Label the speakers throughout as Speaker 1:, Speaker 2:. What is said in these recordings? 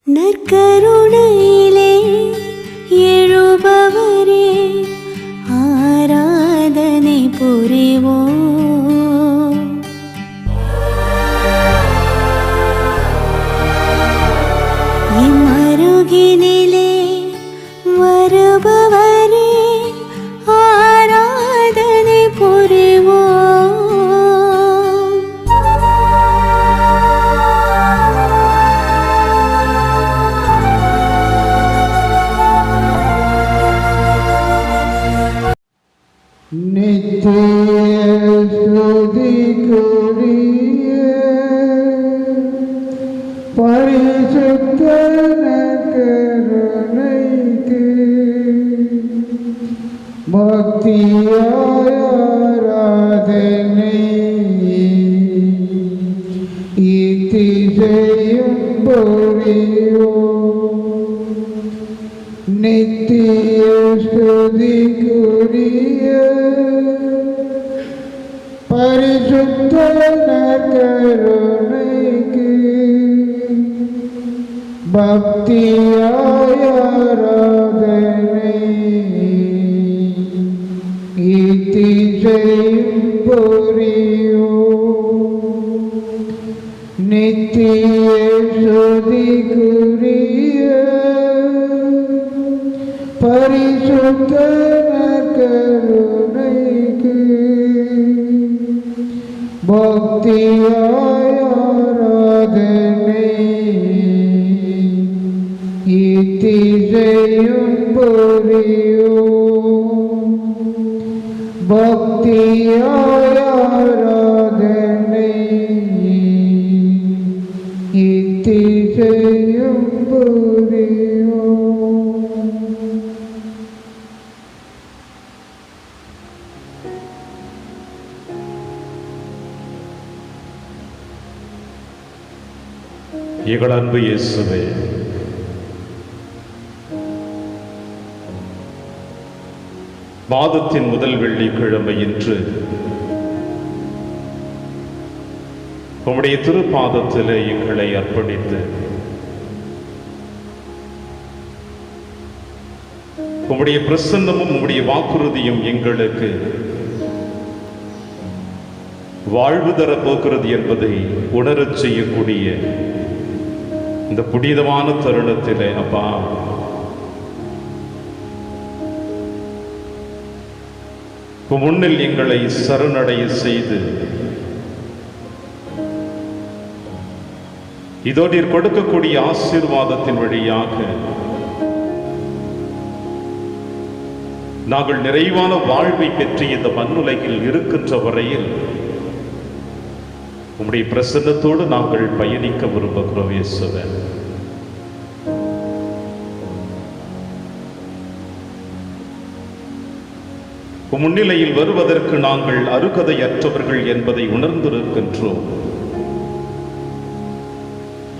Speaker 1: நற்கருணையிலே எழுபவரே ஆராதனை புரிவோம். இம்மருகினிலே வருபவரே ஆராதனை புரிவோம்.
Speaker 2: நித்திய ஸ்துதிக்குரிய பரிசுத்த கருணைக்கு பக்தியாய் ஆராதனை இத்திசையும் புரிவோம். நித்திய ஸ்துதிக்குரிய பரிசுத்த கருணைக்கு பக்தியாய் ஆராதனை இத்திசையும் புரிவோம். நித்திய ஸ்துதிக்குரிய பரிசுத்த கருணைக்கு பக்தியாய் ஆராதனை இத்திசையும் புரிவோம். பக்தியாய் ஆராதனை இத்திசையும் புரிவோம்.
Speaker 3: எங்கள் அன்பு இயேசுவே, மாதத்தின் முதல் வெள்ளிக்கிழமை இன்று உம்முடைய திருப்பாதத்திலே எங்களை அர்ப்பணித்து உம்முடைய பிரசன்னமும் உம்முடைய வாக்குறுதியும் எங்களுக்கு வாழ்வு தரப் போகிறது என்பதை உணரச் செய்யக்கூடிய இந்த புனிதமான தருணத்திலே அப்பா முன்னில் எங்களை சரணடைய செய்து இதோ நீர் கொடுக்கக்கூடிய ஆசீர்வாதத்தின் வழியாக நாங்கள் நிறைவான வாழ்வை பெற்று இந்த மண்ணுலகில் இருக்கின்ற வரையில் உம்முடைய பிரசன்னத்தோடு நாங்கள் பயணிக்க விரும்புகிறோம் இயேசுவே. முன்னிலையில் வருவதற்கு நாங்கள் அருகதையற்றவர்கள் என்பதை உணர்ந்திருக்கின்றோம்.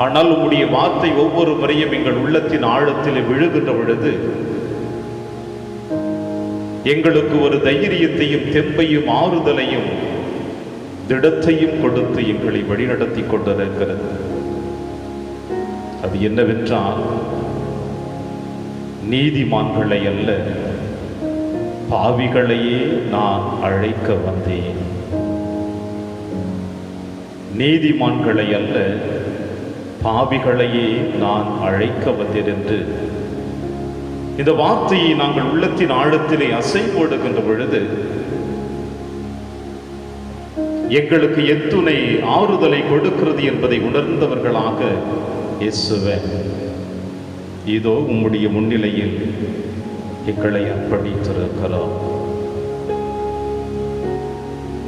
Speaker 3: ஆனால் உம்முடைய வார்த்தை ஒவ்வொரு முறையும் எங்கள் உள்ளத்தின் ஆழத்தில் விழுகின்ற பொழுது எங்களுக்கு ஒரு தைரியத்தையும் தெம்பையும் ஆறுதலையும் திடத்தையும் கொடுத்து எங்களை வழிநடத்தி கொண்டிருக்கிறது. அது என்னவென்றால், நீதிமான்களை அல்ல பாவிகளையே நான் அழைக்க வந்தேன். நீதிமான்களை அல்ல பாவிகளையே நான் அழைக்க வந்தேன் என்று இந்த வார்த்தையை நாங்கள் உள்ளத்தின் ஆழத்திலே அசைபோடுகின்ற பொழுது எங்களுக்கு எத்துணை ஆறுதலை கொடுக்கிறது என்பதை உணர்ந்தவர்களாக இயேசுவே இதோ உம்முடைய முன்னிலையில் எங்களை அர்ப்பணித்திருக்கிறோம்.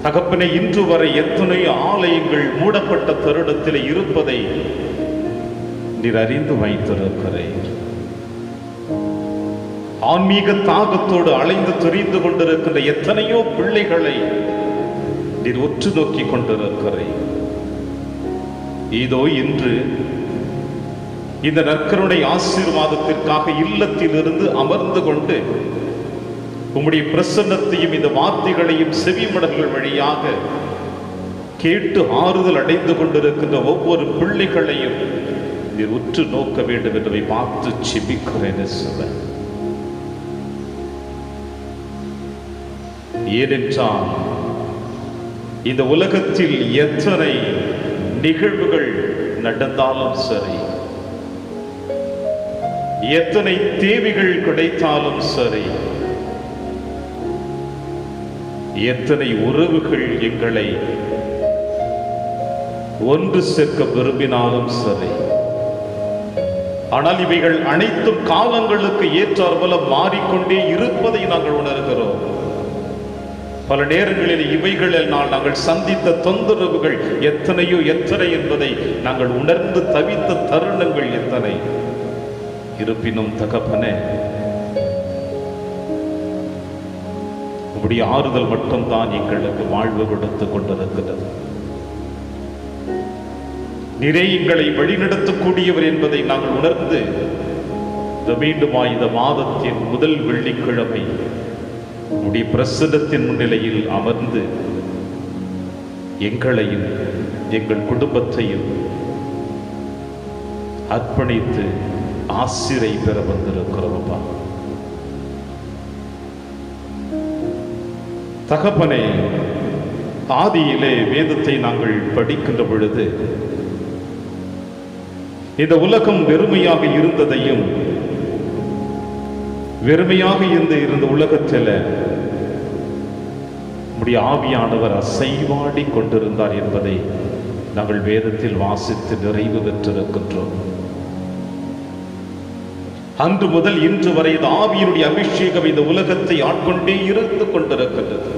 Speaker 3: தகப்பனே, இன்று வரை எத்தனை ஆலயங்கள் மூடப்பட்ட தருணத்தில் இருப்பதை நீர் அறிந்து வைத்திருக்கிறேன். ஆன்மீக தாகத்தோடு அலைந்து தெரிந்து கொண்டிருக்கின்ற எத்தனையோ பிள்ளைகளை நீர் உற்று நோக்கி கொண்டிருக்கிறேன். இதோ இன்று இந்த நற்கருணை ஆசீர்வாதத்திற்காக இல்லத்திலிருந்து அமர்ந்து கொண்டு உம்முடைய பிரசன்னத்தையும் இந்த வார்த்தைகளையும் செவிமடல்கள் வழியாக கேட்டு ஆறுதல் அடைந்து கொண்டிருக்கின்ற ஒவ்வொரு பிள்ளைகளையும் நீர் உற்று நோக்க வேண்டும் என்பதை பார்த்து செபிக்கிறேன் இயேசுவே. ஏனென்றால் இந்த உலகத்தில் எத்தனை நிகழ்வுகள் நடந்தாலும் சரி, எத்தனை தேவைகள் கிடைத்தாலும் சரி, எத்தனை உறவுகள் எங்களை ஒன்று சேர்க்க விரும்பினாலும் சரி, ஆனால் இவைகள் அனைத்தும் காலங்களுக்கு ஏற்றாற்போல மாறிக்கொண்டே இருப்பதை நாங்கள் உணர்கிறோம். பல நேரங்களில் இவைகளினால் நாங்கள் சந்தித்த தொந்தரவுகள் எத்தனையோ எத்தனை என்பதை நாங்கள் உணர்ந்து தவித்த தருணங்கள் எத்தனை. இருப்பினும் தகப்பனே, உம்முடைய ஆறுதல் மட்டும்தான் எங்களுக்கு வாழ்வு கொடுத்து கொண்டிருக்கிறது. நிறைய எங்களை வழிநடத்தக்கூடியவர் என்பதை நாங்கள் உணர்ந்து மீண்டுமா இந்த மாதத்தின் முதல் வெள்ளிக்கிழமை உடைய பிரசன்னத்தின் முன்னிலையில் அமர்ந்து எங்களையும் எங்கள் குடும்பத்தையும் அர்ப்பணித்து ஆசிரை பெற வந்திருக்கிறோம். தகப்பனே, ஆதியிலே வேதத்தை நாங்கள் படிக்கின்ற பொழுது இந்த உலகம் வெறுமையாக இருந்ததையும், வெறுமையாக இருந்த உலகத்தில் நம்முடைய ஆவியானவர் அசைவாடி கொண்டிருந்தார் என்பதை நாங்கள் வேதத்தில் வாசித்து நிறைவு பெற்றிருக்கின்றோம். அன்று முதல் இன்று வரை இந்த ஆவியினுடைய அபிஷேகம் இந்த உலகத்தை ஆட்கொண்டே இருந்து கொண்டிருக்கின்றது.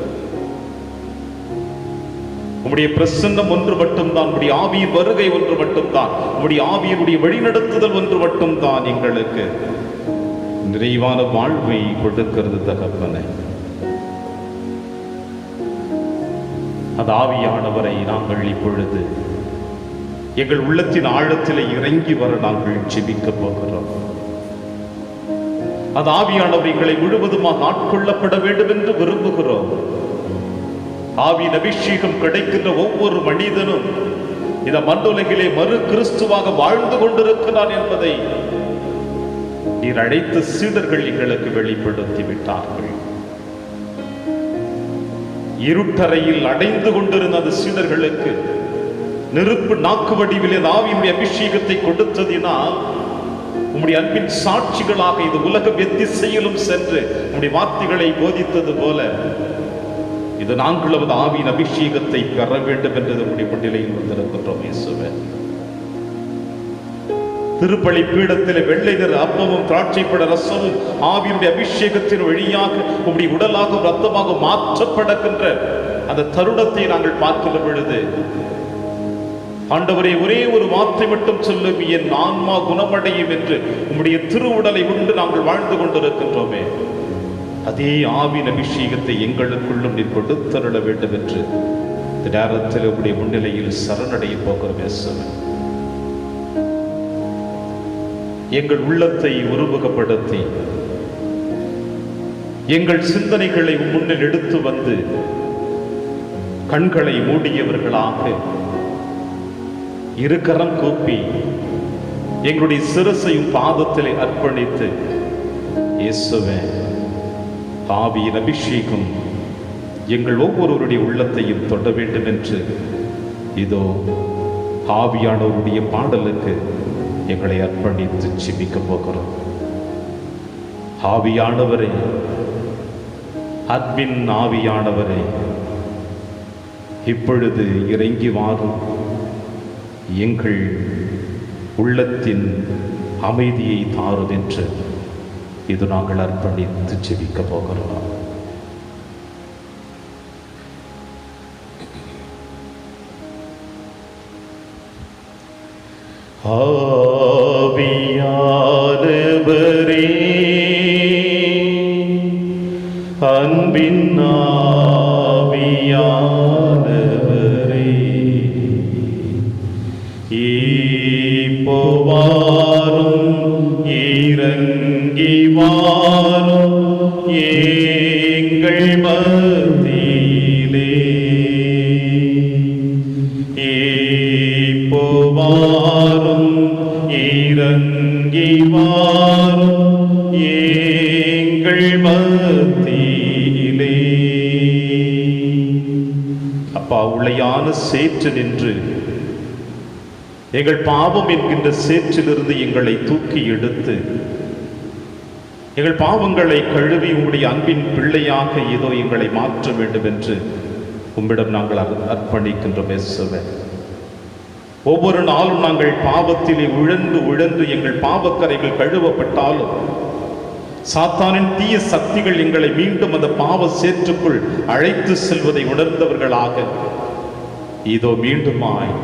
Speaker 3: உம்முடைய பிரசன்னம் ஒன்று மட்டும்தான், உம்முடைய ஆவியின் வருகை ஒன்று மட்டும்தான், உம்முடைய ஆவியினுடைய வழிநடத்துதல் ஒன்று மட்டும்தான் எங்களுக்கு நிறைவான வாழ்வை கொடுக்கிறது தகப்பனே. அந்த ஆவியானவரை நாங்கள் இப்பொழுது எங்கள் உள்ளத்தின் ஆழத்தில் இறங்கி வர நாங்கள் ஜெபிக்க போகிறோம். அந்த ஆவியானவர் எங்களை முழுவதுமாக ஆட்கொள்ளப்பட வேண்டும் என்று விரும்புகிறோம். ஆவியின் அபிஷேகம் கிடைக்கின்ற ஒவ்வொரு மனிதனும் இந்த மண்ணுலகிலே மறு கிறிஸ்துவாக வாழ்ந்து கொண்டிருக்கிறான் என்பதை நீர் அழைத்த சீடர்கள் எங்களுக்கு வெளிப்படுத்தி விட்டார்கள். இருட்டறையில் அடைந்து கொண்டிருந்த அந்த சீடர்களுக்கு நெருப்பு நாக்கு வடிவில் இந்த ஆவியினுடைய அபிஷேகத்தை கொடுத்ததினால் உம்முடைய அன்பின் சாட்சிகளாக இது உலகம் எத்திசையிலும் சென்று உம்முடைய வார்த்தைகளை போதித்தது போல இது நாங்களும் ஆவியின் அபிஷேகத்தை பெற வேண்டும் என்றது உம்முடைய முன்னிலையில் வந்திருக்கின்றோம். இயேசுவே, திருப்பலி பீடத்தில் வெள்ளை நிற அப்பமும் திராட்சைப்பழ ரசமும் ஆவியினுடைய அபிஷேகத்தின் வழியாக உம்முடைய உடலாக ரத்தமாக மாற்றப்படுகின்ற அந்த தருணத்தை நாங்கள் பார்க்கின்ற பொழுது, ஆண்டவரே, ஒரே ஒரு வார்த்தை மட்டும் சொல்லும், என் ஆன்மா குணமடையும் என்று உம்முடைய திருவுடலை உண்டு நாங்கள் வாழ்ந்து கொண்டிருக்கின்றோமே, அதே ஆவியின் அபிஷேகத்தை எங்களுக்குள்ளும் நீர் கொடுத்தருள வேண்டும் என்று இந்த நேரத்தில் உம்முடைய முன்னிலையில் சரணடைய போகிறோம். இயேசுவே, எங்கள் உள்ளத்தை உருவகப்படுத்தி எங்கள் சிந்தனைகளை முன்னில் எடுத்து வந்து கண்களை மூடியவர்களாக இருக்கரம் கூப்பி எங்களுடைய சிரசையும் பாதத்திலே அர்ப்பணித்து, இயேசுவே, ஆவியின் அபிஷேகம் எங்கள் ஒவ்வொருவருடைய உள்ளத்தையும் தொட வேண்டும் என்று இதோ ஆவியானவருடைய பாடலுக்கு எங்களை அர்ப்பணித்து ஜெபிக்க போகிறோம். ஆவியானவரே, அன்பின் ஆவியானவரே, இப்பொழுது இறங்கி வாரும், எங்கள் உள்ளத்தின் அமைதியை தாரும் என்று இது நாங்கள் அர்ப்பணித்து ஜெபிக்க போகிறோம். ஆவியானவரே, அன்பின் ஆவியானவரே, இப்போ வாரும், இறங்கி வாரும் எங்கள் மத்தியிலே, இப்போ வாரும், இறங்கி வாரும் எங்கள் மத்தியிலே. அப்பா, உளையான சேற்று நின்று எங்கள் பாவம் என்கின்ற சேற்றிலிருந்து எங்களை தூக்கி எடுத்து எங்கள் பாவங்களை கழுவி உம்முடைய அன்பின் பிள்ளையாக ஏதோ எங்களை மாற்ற வேண்டும் என்று உம்மிடம் நாங்கள் அர்ப்பணிக்கின்றோம். இயேசுவே, ஒவ்வொரு நாளும் நாங்கள் பாவத்திலே உழந்து எங்கள் பாவக்கரைகள் கழுவப்பட்டாலும் சாத்தானின் தீய சக்திகள் எங்களை மீண்டும் அந்த பாவ சேற்றுக்குள் அழைத்து செல்வதை உணர்ந்தவர்களாக இதோ மீண்டுமாய்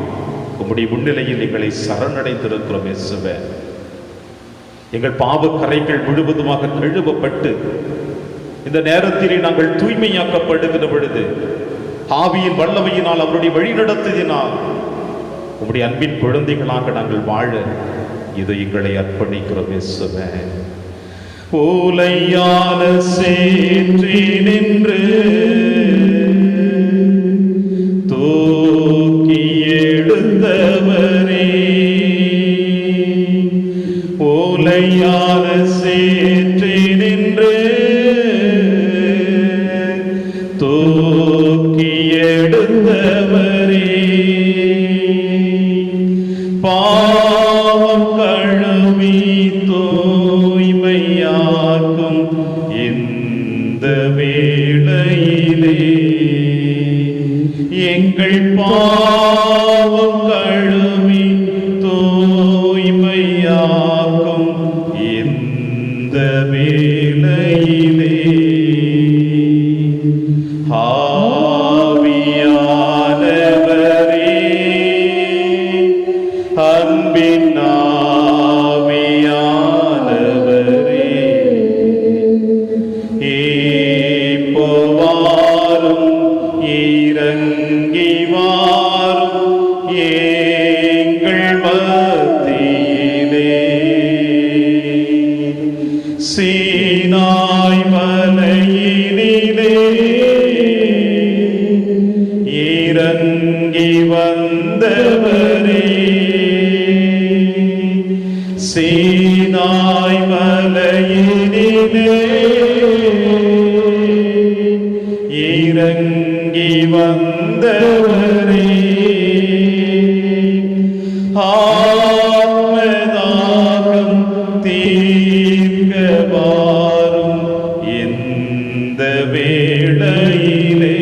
Speaker 3: உம்முடைய முன்னிலையில் எங்களை சரணடைந்திருக்கிறோம். இயேசுவே, எங்கள் பாவக்கரைகள் முழுவதுமாக கழுவப்பட்டு இந்த நேரத்திலே நாங்கள் தூய்மையாக்கப்படுகிற பொழுது ஆவியின் வல்லமையினால் அவருடைய வழிநடத்தினால் உம்முடைய அன்பின் குழந்தைகளாக நாங்கள் வாழ இது எங்களை அர்ப்பணிக்கிறோம். இயேசுவே, ஓலையான சேற்றி நின்று தூக்கி எடுத்தவரே, ஓலையான சேற்றி நின்று தூக்கி எடுத்தவரே, பாவம் கழுவி தூய்மையாக்கும் இந்த வேளையிலே எங்கள் பாவம் கழுவி தூய்மையாக்கும் இந்த வேளையிலே ஆவியானவரே, அன்பின் ஆவியானவரே, இப்போ வாரும் இறங்கி வாரும் எங்கள் மத்தியிலே. சீனாய் மலையினிலே இறங்கி வந்தவரே, சீனாய் மலையினிலே இறங்கி வந்தவரே, ஆத்மதாகம் தீர்க்க வாரும் இந்த வேளையிலே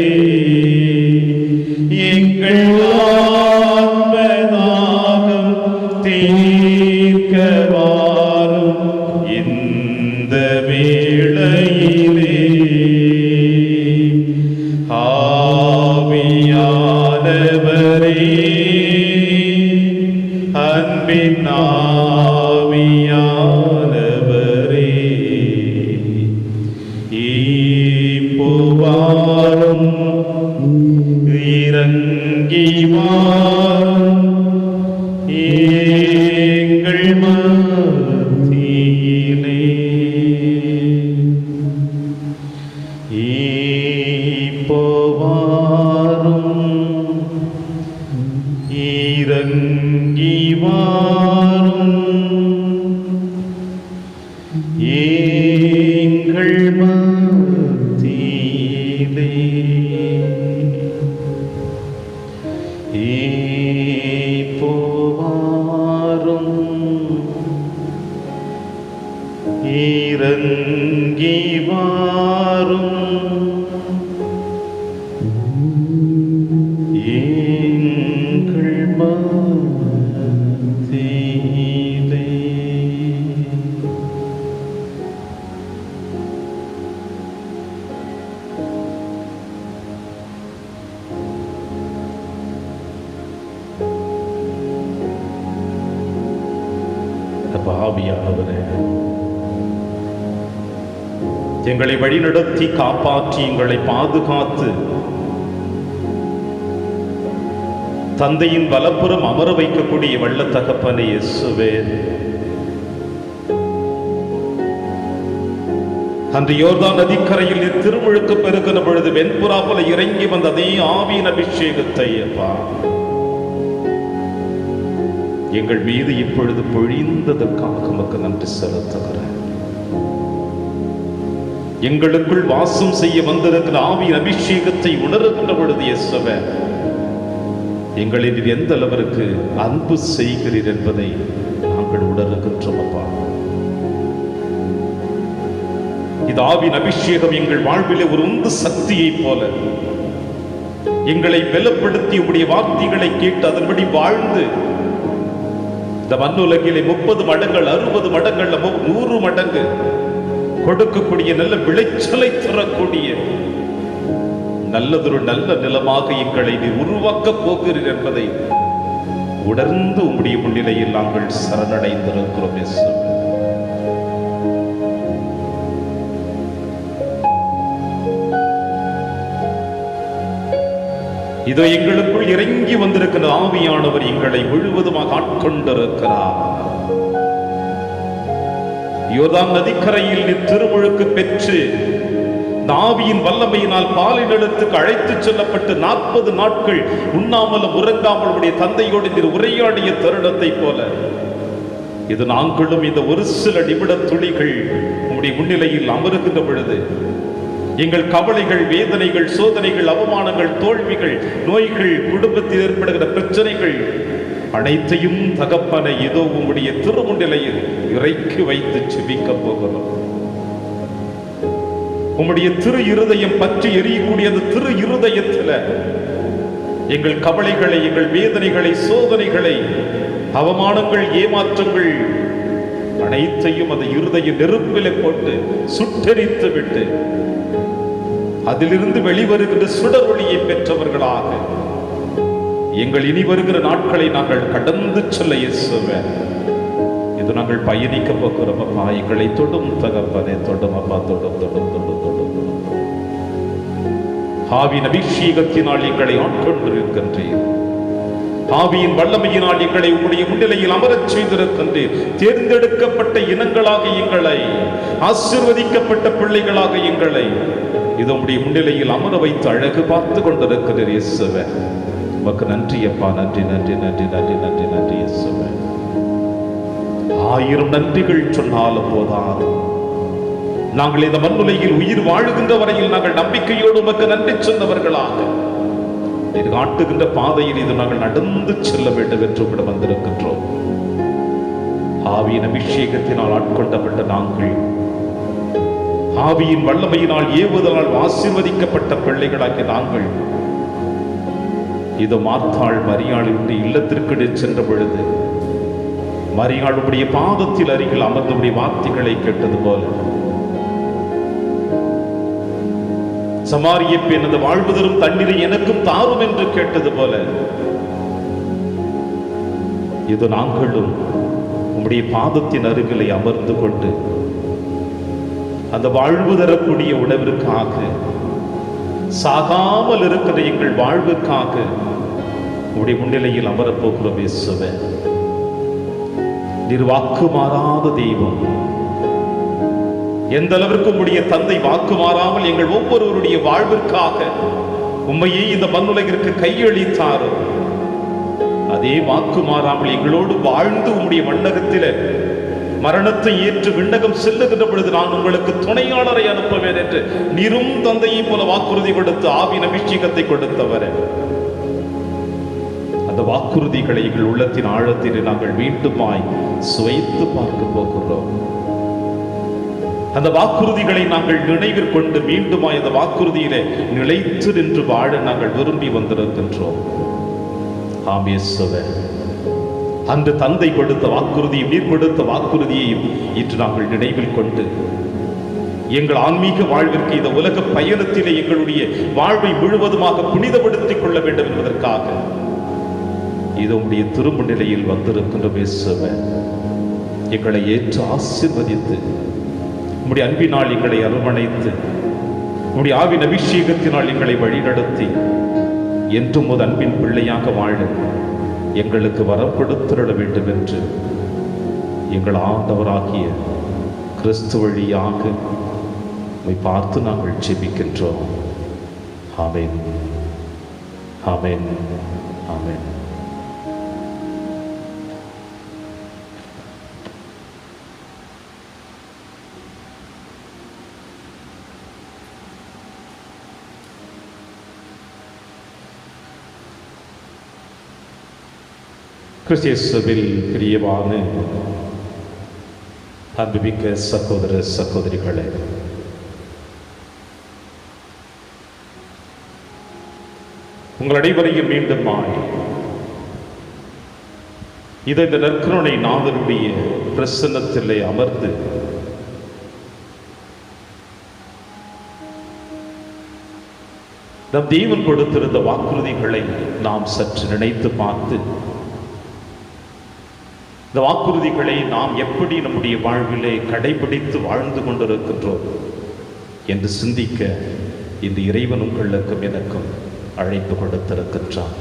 Speaker 3: எங்கள் ஆத்மதாகம் தீர்க்க வாரும் இந்த வேளையிலே ஆவியானவரே, அன்பின் ஆவியானவரே, இப்போ வாரும் இறங்கி வாரும் எங்கள் மத்தியிலே. இப்போ வாரும் இறங்கி வாரும் எங்கள் மத்தியிலே. இப்போ வாரும் இறங்கி வாரும் எங்கள் மத்தியிலே. ஆவியானவரே, எங்களை வழிநடத்தி காப்பாற்றி எங்களை பாதுகாத்து தந்தையின் வலப்புறம் அமர வைக்கக்கூடிய வல்ல தகப்பனே இயேசுவே, அன்று யோர்தான் நதிக்கரையில் நீர் திருமுழுக்கு பெருகிற பொழுது வெண்புறா போல இறங்கி வந்த அதே ஆவியின் அபிஷேகத்தை அப்பா எங்கள் மீது இப்பொழுது பொழிந்ததற்காக உமக்கு நன்றி செலுத்துகிறேன். எங்களுக்குள் வாசம் செய்ய வந்திருக்கிற ஆவியின் அபிஷேகத்தை உணர்கின்ற பொழுது இயேசுவே, எங்களை நீர் எந்த அளவிற்கு அன்பு செய்கிறீர் என்பதை நாங்கள் உணர்கின்றோம் அப்பா. இது ஆவியின் அபிஷேகம் எங்கள் வாழ்விலே ஒரு உந்து சக்தியை போல எங்களை பலப்படுத்தி உடைய வார்த்தைகளை கேட்டு அதன்படி வாழ்ந்து இந்த மண்ணுலகிலே 30 மடங்கள் 60 மடங்கள் 100 மடங்கு கொடுக்கக்கூடிய நல்ல விளைச்சலை தரக்கூடிய நல்லதொரு நல்ல நிலமாக எங்களை நீ உருவாக்கப் போகிறீர் என்பதை உணர்ந்து உம்முடைய முன்னிலையில் நாங்கள் சரணடைந்திருக்கிறோம் இயேசுவே. இதோ எங்களுக்குள் இறங்கி வந்திருக்கிற ஆவியானவர் எங்களை முழுவதுமாக ஆட்கொண்டிருக்கிறார். யோர்தான் நதிக்கரையில் நீ திருமுழுக்கு பெற்று ஆவியின் வல்லமையினால் பாலைநிலத்துக்கு அழைத்துச் செல்லப்பட்டு 40 நாட்கள் உண்ணாமலும் உறங்காமல் உடைய தந்தையோடு நீர் உரையாடிய தருணத்தை போல இது நாங்களும் இந்த ஒரு சில நிமிட துளிகள் உம்முடைய முன்னிலையில் அமருகின்ற பொழுது எங்கள் கவலைகள், வேதனைகள், சோதனைகள், அவமானங்கள், தோல்விகள், நோய்கள், குடும்பத்தில் ஏற்படுகிற பிரச்சனைகள் அனைத்தையும் தகப்பனை ஏதோ உம்முடைய திருமுன்னிலையில் இறக்கி வைத்து செபிக்க போகிறோம். உம்முடைய திரு இருதயம் பற்றி எரியக்கூடிய அந்த திரு இருதயத்தில் எங்கள் கவலைகளை, எங்கள் வேதனைகளை, சோதனைகளை, அவமானங்கள், ஏமாற்றங்கள் அனைத்தையும் அந்த இருதய நெருப்பிலே போட்டு சுட்டெரித்து விட்டு அதிலிருந்து வெளிவருகின்ற சுடர் ஒளியை பெற்றவர்களாக எங்கள் இனி வருகிற நாட்களை நாங்கள் கடந்து செல்ல இயேசுவே இது நாங்கள் பயணிக்க போகிறோம் அப்பா. எங்களை தொடும் தகப்பனே, தொடும் அப்பா, தொடும் தொடும் தொடும் தொடும். ஆவியின் அபிஷேகத்தினால் எங்களை ஆட்கொண்டிருக்கின்றீர். ஆவியின் வல்லமையினால் எங்களை உம்முடைய முன்னிலையில் அமரச் செய்திருக்கின்றீர். தேர்ந்தெடுக்கப்பட்ட இனங்களாக எங்களை, ஆசீர்வதிக்கப்பட்ட பிள்ளைகளாக எங்களை இது உம்முடைய முன்னிலையில் அமர வைத்து அழகு பார்த்து கொண்டிருக்கிறீர் இயேசுவே. உமக்கு நன்றி அப்பா, நன்றி நன்றி நன்றி நன்றி நன்றி நன்றி இயேசுவே. 1000 நன்றிகள் சொன்னாலும் போதாது. நாங்கள் இந்த மண்ணுலகில் உயிர் வாழுகின்ற வரையில் நாங்கள் நம்பிக்கையோடு உமக்கு நன்றி சொன்னவர்களாக இது காட்டுகின்ற பாதையில் இது நாங்கள் நடந்து செல்ல வேண்டும் என்று கூட வந்திருக்கின்றோம். ஆவியின் அபிஷேகத்தினால் ஆட்கொண்டப்பட்ட நாங்கள், ஆவியின் வல்லமையினால் ஏவுதலால் ஆசீர்வதிக்கப்பட்ட பிள்ளைகளாகிய நாங்கள் இது மார்த்தாள் மரியாளுடைய இல்லத்திற்கு சென்ற பொழுது மரியாளுடைய பாதத்தில் அருகில் அமர்ந்தவுடைய வார்த்தைகளை கேட்டது போல சமாரிய பெண் அந்த வாழ்வு தரும் தண்ணீரை எனக்கும் தாரும் என்று கேட்டது போல இது நாங்களும் உம்முடைய பாதத்தின் அருகிலே அமர்ந்து கொண்டு அந்த வாழ்வு தரக்கூடிய உணவிற்காக, சாகாமல் இருக்கிற எங்கள் வாழ்வுக்காக உம்முடைய முன்னிலையில் அமரப்போகிறோம் இயேசுவே. நீர் வாக்கு மாறாத தெய்வம். எந்த அளவிற்கு உம்முடைய தந்தை வாக்கு மாறாமல் எங்கள் ஒவ்வொருவருடைய வாழ்விற்காக உம்மையே இந்த மண்ணுலகிற்கு கையளித்தாரோ அதே வாக்கு மாறாமல் எங்களோடு வாழ்ந்து உம்முடைய மண்ணகத்தில மரணத்தை ஏற்று விண்ணகம் செல்லுகின்ற பொழுது நான் உங்களுக்கு துணையாளரை அனுப்புவேன் என்று நீரும் தந்தையை போல வாக்குறுதி கொடுத்து ஆவியின் அபிஷேகத்தை கொடுத்தவரே, அந்த வாக்குறுதிகளை எங்கள் உள்ளத்தின் ஆழத்தில் நாங்கள் மீண்டுமாய் சுவைத்து பார்க்க போகிறோம். அந்த வாக்குறுதிகளை நாங்கள் நினைவில் கொண்டு மீண்டுமாய் அந்த வாக்குறுதியிலே நிலைத்து நின்று வாழ நாங்கள் விரும்பி வந்திருக்கின்றோம். ஆம் இயேசுவே, அன்று தந்தை கொடுத்த வாக்குறுதியும் நீர் கொடுத்த வாக்குறுதியையும் இன்று நாங்கள் நினைவில் கொண்டு எங்கள் ஆன்மீக வாழ்விற்கு இந்த உலக பயணத்திலே எங்களுடைய வாழ்வை முழுவதுமாக புனிதப்படுத்திக் கொள்ள வேண்டும் என்பதற்காக இது உம்முடைய திருமுன்னிலையில் வந்திருக்கின்ற இயேசுவே, எங்களை ஏற்று ஆசீர்வதித்து உம்முடைய அன்பினால் எங்களை அரவணைத்து உம்முடைய ஆவியின் அபிஷேகத்தினால் எங்களை வழிநடத்தி என்றும் ஒரு அன்பின் பிள்ளையாக வாழ எங்களுக்கு வரம் கொடுத்திட வேண்டும் என்று எங்கள் ஆண்டவராகிய கிறிஸ்து வழியாக உம்மை பார்த்து நாங்கள் ஜெபிக்கின்றோம். ஆமென், ஆமென், ஆமென். கிறிஸ்தியேசுவில் பிரியமான அன்புமிக்க சகோதர சகோதரிகளே, உங்கள் அனைவரையும் மீண்டும் இந்த நற்கருணை நாதனுடைய பிரசன்னத்திலே அமர்ந்து நம் தேவன் கொடுத்திருந்த வாக்குறுதிகளை நாம் சற்று நினைத்து பார்த்து இந்த வாக்குறுதிகளை நாம் எப்படி நம்முடைய வாழ்விலே கடைபிடித்து வாழ்ந்து கொண்டிருக்கின்றோம் என்று சிந்திக்க இந்த இறைவன் உங்களுக்கும் எனக்கும் அழைப்பு கொடுத்திருக்கின்றான்.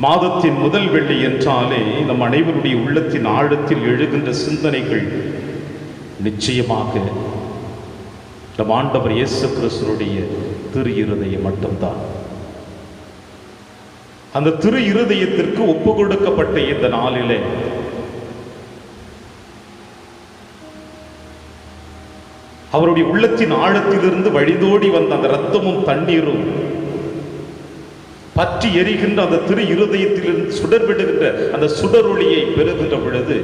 Speaker 3: மாதத்தின் முதல் வெள்ளி என்றாலே நம் அனைவருடைய உள்ளத்தின் ஆழத்தில் எழுகின்ற சிந்தனைகள் நிச்சயமாக நம் ஆண்டவர் இயேசு கிறிஸ்துவுடைய திரு இருதயம் மட்டும்தான். அந்த திரு இருதயத்திற்கு ஒப்பு கொடுக்கப்பட்ட இந்த நாளிலே அவருடைய உள்ளத்தின் ஆழத்திலிருந்து வழிதோடி வந்த அந்த இரத்தமும் தண்ணீரும் பற்றி எரிகின்ற அந்த திரு இருதயத்திலிருந்து சுடர்விடுகின்ற அந்த சுடரொளியை பெறுகின்ற பொழுது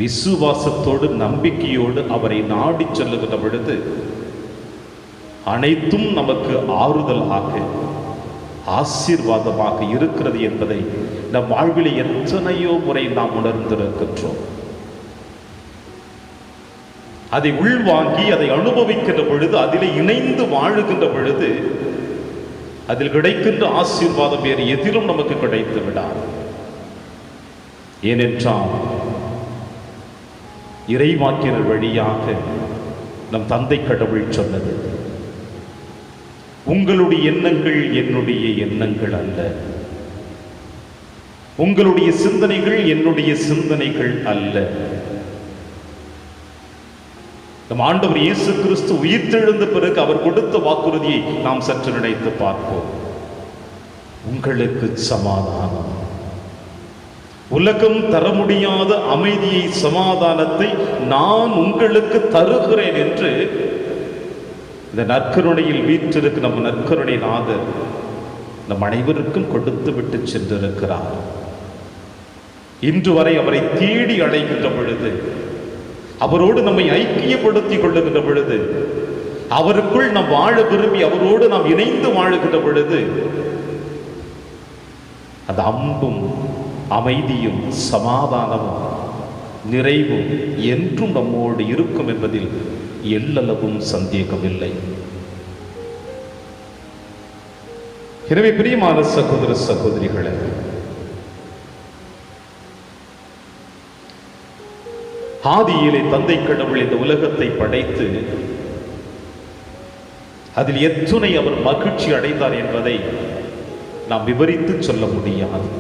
Speaker 3: விசுவாசத்தோடு நம்பிக்கையோடு அவரை நாடி செல்லுகின்ற பொழுது அனைத்தும் நமக்கு ஆறுதலாக ஆசீர்வாதமாக இருக்கிறது என்பதை நம் வாழ்வில் எத்தனையோ முறை நாம் உணர்ந்திருக்கின்றோம். அதை உள்வாங்கி அதை அனுபவிக்கின்ற பொழுது, அதிலே இணைந்து வாழுகின்ற பொழுது அதில் கிடைக்கின்ற ஆசீர்வாதம் வேறு எதிலும் நமக்கு கிடைத்து விடாது. ஏனென்றால் இறைவாக்கினர் வழியாக நம் தந்தை கடவுள் சொன்னது, உங்களுடைய எண்ணங்கள் என்னுடைய எண்ணங்கள் அல்ல, உங்களுடைய சிந்தனைகள் என்னுடைய சிந்தனைகள் அல்ல. நம் ஆண்டவர் இயேசு கிறிஸ்து உயிர்த்தெழுந்த பிறகு அவர் கொடுத்த வாக்குறுதியை நாம் சற்று நினைத்து பார்ப்போம். உங்களுக்கு சமாதானம், உலகம் தர முடியாத அமைதியை, சமாதானத்தை நான் உங்களுக்கு தருகிறேன் என்று இந்த நற்கருணையில் வீற்றிருக்கு நம்ம நற்கருணை நாதர் நம் அனைவருக்கும் கொடுத்து விட்டு சென்றிருக்கிறார். இன்று வரை அவரை தேடி அடைகின்ற பொழுது, அவரோடு நம்மை ஐக்கியப்படுத்திக் கொள்ளுகின்ற பொழுது, அவருக்குள் நாம் வாழ விரும்பி அவரோடு நாம் இணைந்து வாழுகின்ற பொழுது அந்த அன்பும் அமைதியும் சமாதானமும் நிறைவும் என்றும் நம்மோடு இருக்கும் என்பதில் எல்லளவும் சந்தேகமில்லை. எனவே பிரியமான சகோதர சகோதரிகளே, ஆதியிலே தந்தை கடவுள் இந்த உலகத்தை படைத்து அதில் எத்துணை அவர் மகிழ்ச்சி அடைந்தார் என்பதை நாம் விவரித்து சொல்ல முடியாது.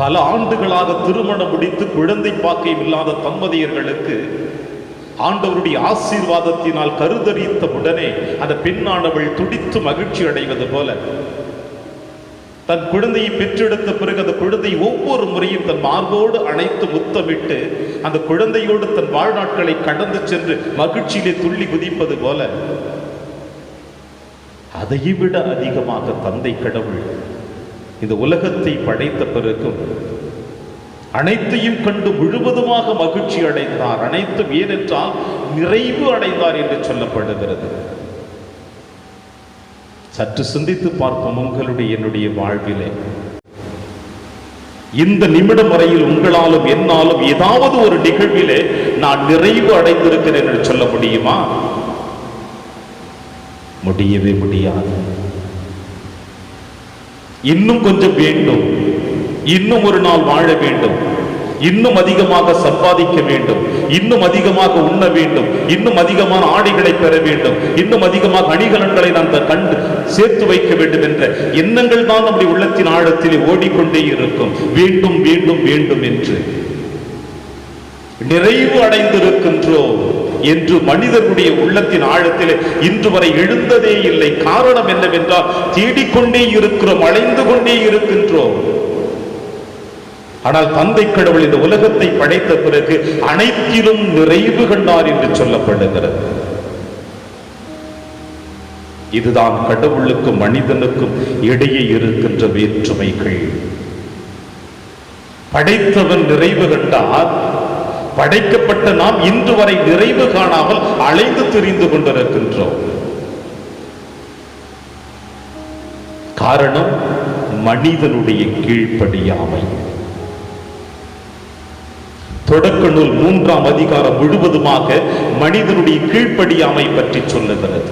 Speaker 3: பல ஆண்டுகளாக திருமணம் முடித்து குழந்தை பாக்கியம் இல்லாத தம்பதியர்களுக்கு ஆண்டவருடைய ஆசீர்வாதத்தினால் கருதரித்த உடனே அந்த பெண்ணானவள் துடித்து மகிழ்ச்சி அடைவது போல, தன் குழந்தையை பெற்றெடுத்த பிறகு அந்த குழந்தை ஒவ்வொரு முறையும் தன் மார்போடு அணைத்து முத்தமிட்டு அந்த குழந்தையோடு தன் வாழ்நாட்களை கடந்து சென்று மகிழ்ச்சியிலே துள்ளி குதிப்பது போல, அதைவிட அதிகமாக தந்தை கடவுள் இந்த உலகத்தை படைத்த பிறகும் அனைத்தையும் கண்டு முழுவதுமாக மகிழ்ச்சி அடைந்தார். அனைத்தும் ஏனென்றால் நிறைவு அடைந்தார் என்று சொல்லப்படுகிறது. சற்று சிந்தித்து பார்ப்போம். உங்களுடைய என்னுடைய வாழ்விலே இந்த நிமிடம் வரையில் உங்களாலும் என்னாலும் ஏதாவது ஒரு நிகழ்விலே நான் நிறைவு அடைந்திருக்கிறேன் என்று சொல்ல முடியுமா? முடியவே முடியாது. இன்னும் கொஞ்சம் வேண்டும், இன்னும் ஒரு நாள் வாழ வேண்டும், இன்னும் அதிகமாக சம்பாதிக்க வேண்டும், இன்னும் அதிகமாக உண்ண வேண்டும், இன்னும் அதிகமான ஆடைகளை பெற வேண்டும், இன்னும் அதிகமாக அணிகலன்களை நாம் கண்டு சேர்த்து வைக்க வேண்டும் என்ற எண்ணங்கள் தான் நம்முடைய உள்ளத்தின் ஆழத்திலே ஓடிக்கொண்டே இருக்கும். வேண்டும் வேண்டும் வேண்டும் என்று நிறைவு அடைந்திருக்கின்றோம் என்று மனிதனுடைய உள்ளத்தின் ஆழத்திலே இன்று வரை எழுந்ததே இல்லை. காரணம் என்னவென்றால் தேடிக்கொண்டே இருக்கிறோம், அலைந்து கொண்டே இருக்கின்றோம். ஆனால் தந்தை கடவுள் இந்த உலகத்தை படைத்த பிறகு அனைத்திலும் நிறைவு கண்டார் என்று சொல்லப்படுகிறது. இதுதான் கடவுளுக்கும் மனிதனுக்கும் இடையே இருக்கின்ற வேற்றுமைகள். படைத்தவன் நிறைவு கண்டார், படைக்கப்பட்ட நாம் இன்று வரை நிறைவு காணாமல் அலைந்து திரிந்து கொண்டிருக்கின்றோம். காரணம் மனிதனுடைய கீழ்ப்படியாமை. தொடக்க நூல் 3ஆம் அதிகாரம் முழுவதுமாக மனிதனுடைய கீழ்ப்படியாமை பற்றி சொல்லுகிறது.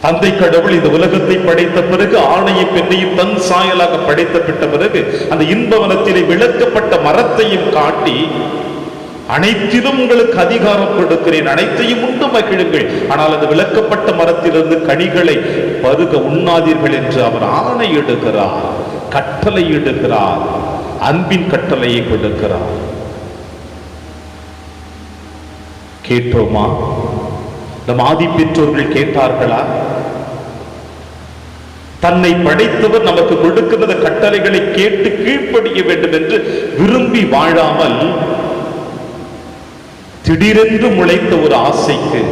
Speaker 3: தந்தை கடவுள் இந்த உலகத்தை படைத்த பிறகு ஆணையும் பெண்ணையும் தன் சாயலாக படைத்த பிறகு அந்த இன்பவனத்திலே விளக்கப்பட்ட மரத்தையும் காட்டி, அனைத்திலும் உங்களுக்கு அதிகாரம் கொடுக்கிறேன், அனைத்தையும் உண்டு மகிழுங்கள், ஆனால் அந்த விளக்கப்பட்ட மரத்திலிருந்து கனிகளை பருக உண்ணாதீர்கள் என்று அவர் ஆணையிடுகிறார், கட்டளையிடுகிறார், அன்பின் கட்டளையை கொடுக்கிறார். கேட்டோமா? நம் ஆதி பெற்றோர்கள் கேட்டார்களா? தன்னை படைத்தவர் நமக்கு கொடுக்கிற கட்டளைகளை கேட்டு கீழ்ப்படிய வேண்டும் என்று விரும்பி வாழாமல் திடீரென்று முளைத்த ஒரு ஆசைக்கு,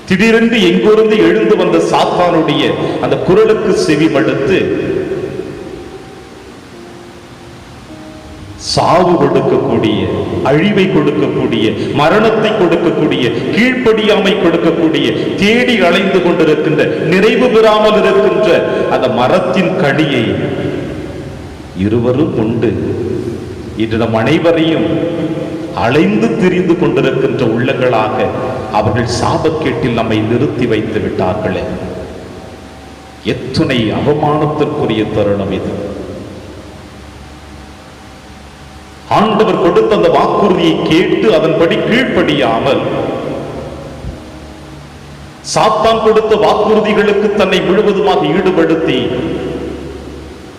Speaker 3: திடீரென்று எங்கிருந்து எழுந்து வந்த சாத்தானுடைய அந்த குரலுக்கு செவி மடுத்து சாவு கொடுக்கக்கூடிய, அழிவை கொடுக்கக்கூடிய, மரணத்தை கொடுக்கக்கூடிய, கீழ்ப்படியாமை கொடுக்கக்கூடிய, தேடி அலைந்து கொண்டிருக்கின்ற, நிறைவு பெறாமல் இருக்கின்ற அந்த மரத்தின் கனியை இருவரும் உண்டு இன்று நம் அனைவரையும் அலைந்து திரிந்து கொண்டிருக்கின்ற உள்ளங்களாக அவர்கள் சாபக்கேட்டில் நம்மை நிறுத்தி வைத்து விட்டார்களே. எத்துணை அவமானத்திற்குரிய தருணம் இது! ஆண்டவர் கொடுத்த அந்த வாக்குறுதியை கேட்டு அதன்படி கீழ்ப்படியாமல் சாத்தான் கொடுத்த வாக்குறுதிகளுக்கு தன்னை முழுவதுமாக ஈடுபடுத்தி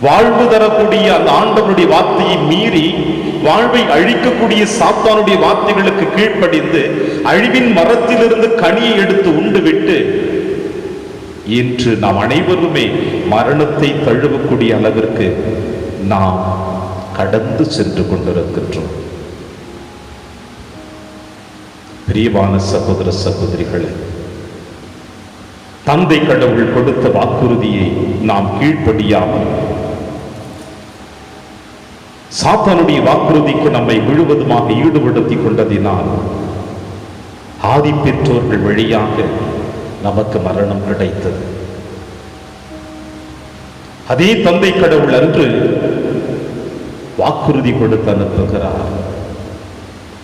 Speaker 3: வாழ்வு தரக்கூடிய அந்த ஆண்டவருடைய வார்த்தையை மீறி வாழ்வை அழிக்கக்கூடிய சாத்தானுடைய வார்த்தைகளுக்கு கீழ்ப்படிந்து அழிவின் மரத்திலிருந்து கனியை எடுத்து உண்டுவிட்டு இன்று நாம் அனைவருமே மரணத்தை தழுவக்கூடிய அளவிற்கு நாம் கடந்து சென்று கொண்டிருக்கின்றோம். பிரியமான சகோதர சகோதரிகளே, தந்தை கடவுள் கொடுத்த வாக்குறுதியை நாம் கீழ்ப்படியாமல் சாத்தானுடைய வாக்குறுதிக்கு நம்மை முழுவதுமாக ஈடுபடுத்திக் கொண்டதினால் ஆதி பெற்றோர்கள் வழியாக நமக்கு மரணம் கிடைத்தது. அதே தந்தை கடவுள் அன்று வாக்குறுதி கொடுத்து அனுப்புகிறார்.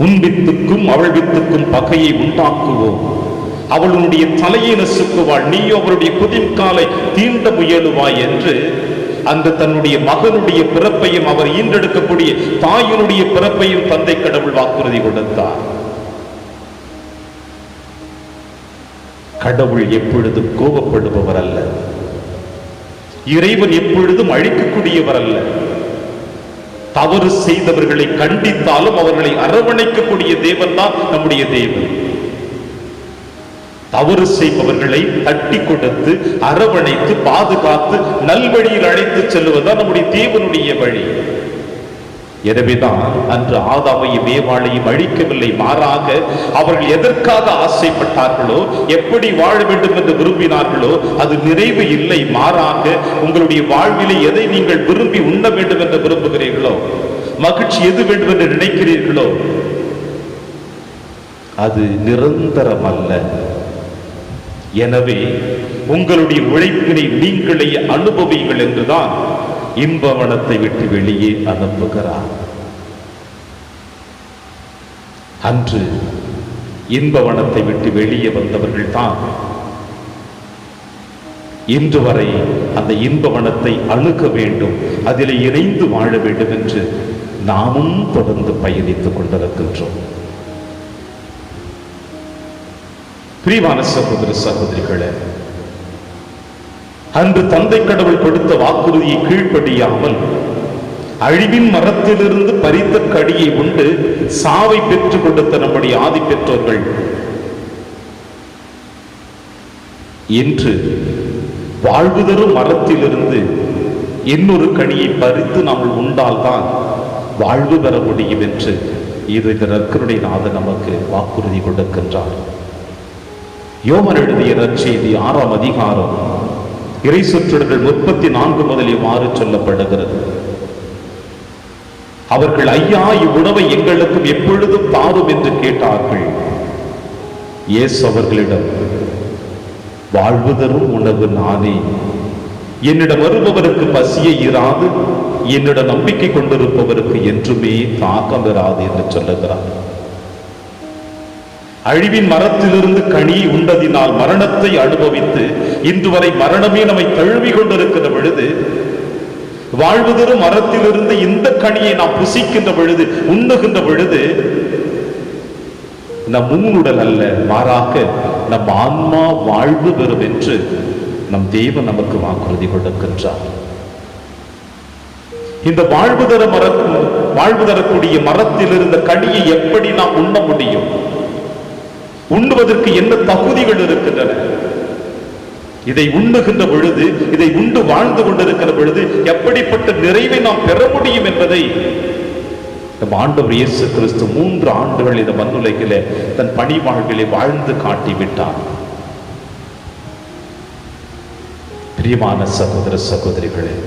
Speaker 3: உன் வித்துக்கும் அவள் வித்துக்கும் பகையை உண்டாக்குவோம், அவளுடைய தலையை நசுக்குவாள், நீயோ அவருடைய குதின்காலை தீண்ட முயலுவாய் என்று அந்த தன்னுடைய மகனுடைய பிறப்பையும் அவர் ஈன்றெடுக்கக்கூடிய தாயினுடைய பிறப்பையும் தந்தை கடவுள் வாக்குறுதி கொடுத்தார். கடவுள் எப்பொழுதும் கோபப்படுபவர் அல்ல, இறைவன் எப்பொழுதும் அழிக்கக்கூடியவர் அல்ல. தவறு செய்தவர்களை கண்டித்தாலும் அவர்களை அரவணைக்கக்கூடிய தேவன் தான் நம்முடைய தேவன். தவறு செய்பவர்களை தட்டி கொடுத்து அரவணைத்து பாதுகாத்து நல்வழியில் அழைத்து செல்வதுதான் நம்முடைய தேவனுடைய வழி. எனவேதான் அன்று ஆதாமையும் ஏவாளையும் அழிக்கவில்லை, மாறாக அவர்கள் எதற்காக ஆசைப்பட்டார்களோ, எப்படி வாழ வேண்டும் என்று விரும்பினார்களோ அது நிறைவு இல்லை. மாறாக உங்களுடைய வாழ்விலே எதை நீங்கள் விரும்பி உண்ண வேண்டும் என்று விரும்புகிறீர்களோ, மகிழ்ச்சி எது வேண்டும் என்று நினைக்கிறீர்களோ அது நிரந்தரம் அல்ல. எனவே உங்களுடைய உழைப்பினை நீங்களே அனுபவியுங்கள் என்றுதான் இன்பவனத்தை விட்டு வெளியே அனுப்புகிறார். அன்று இன்பவனத்தை விட்டு வெளியே வந்தவர்கள் தான் இன்று வரை அந்த இன்பவனத்தை அணுக வேண்டும், அதிலே இணைந்து வாழ வேண்டும் என்று நாமும் தொடர்ந்து பயணித்துக் கொண்டிருக்கின்றோம். பிரியமான சகோதர சகோதரிகளே, அன்று தந்தை கடவுள் கொடுத்த வாக்குறுதியை கீழ்ப்படியாமல் அழிவின் மரத்திலிருந்து பறித்த கடியை உண்டு சாவை பெற்றுக் கொடுத்த நம்முடைய ஆதி பெற்றோர்கள் இன்று வாழ்வு தரும் மரத்திலிருந்து இன்னொரு கனியை பறித்து நாம் உண்டால்தான் வாழ்வு பெற முடியும் என்று இது நற்கருணை நாதன் நமக்கு வாக்குறுதி கொடுக்கின்றார். யோவான் எழுதிய நற்செய்தி 6ஆம் அதிகாரம் இறை சொற்றொடர்கள் 34 முதல் இவ்வாறு சொல்லப்படுகிறது. அவர்கள், ஐயா, இவ்வுணவை எங்களுக்கும் எப்பொழுதும் தாரும் என்று கேட்டார்கள். இயேசு அவர்களிடம், வாழ்வு தரும் உணவு நானே. என்னிடம் வருபவருக்கு பசியே இராது, என்னிடம் நம்பிக்கை கொண்டிருப்பவருக்கு என்றுமே தாகம் இராது என்று சொல்லுகிறார். அழிவின் மரத்திலிருந்து கனியை உண்டதினால் மரணத்தை அனுபவித்து இன்று வரை மரணமே நம்மை தழுவி கொண்டிருக்கிற பொழுது, வாழ்வு தரும் மரத்திலிருந்து இந்த கனியை நாம் புசிக்கின்ற பொழுது, உண்ணுகின்ற பொழுது, நம் முன்னுடல் அல்ல, மாறாக நம் ஆன்மா வாழ்வு பெறும் என்று நம் தேவன் நமக்கு வாக்குறுதி கொடுக்கின்றார். இந்த வாழ்வு தரக்கூடிய மரத்தில் இருந்த கனியை எப்படி நாம் உண்ண முடியும்? உண்ணுவதற்கு என்ன தகுதிகள் இருக்கின்றன? இதை உண்ணுகின்ற பொழுது, இதை உண்டு வாழ்ந்து கொண்டிருக்கிற பொழுது எப்படிப்பட்ட நிறைவை நாம் பெற முடியும் என்பதை நம் ஆண்டவர் இயேசு கிறிஸ்து 3 ஆண்டுகள் இந்த மண்ணுலகிலே தன் பணி வாழ்விலே வாழ்ந்து காட்டிவிட்டார். பிரியமான சகோதர சகோதரிகளே,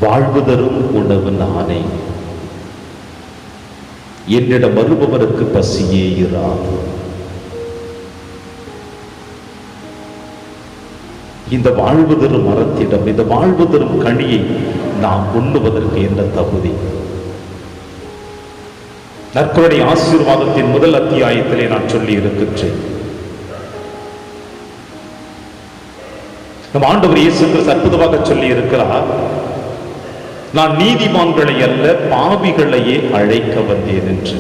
Speaker 3: வாழ்வு தரும் உணவு நானே, என்னிடம் வருபவருக்கு பசியே இராது. இந்த வாழ்வு தரும் மரத்திடம், இந்த வாழ்வு தரும் கனியை நாம் உண்ணுவதற்கு என்ன தகுதி? நற்கருணை ஆசீர்வாதத்தின் முதல் அத்தியாயத்திலே நான் சொல்லி இருக்கின்றேன். நம் ஆண்டவர் இயேசு கிறிஸ்து அற்புதமாக சொல்லி இருக்கிறார், நான் நீதிமான்களை அல்ல பாவிகளையே அழைக்க வந்தேன் என்று.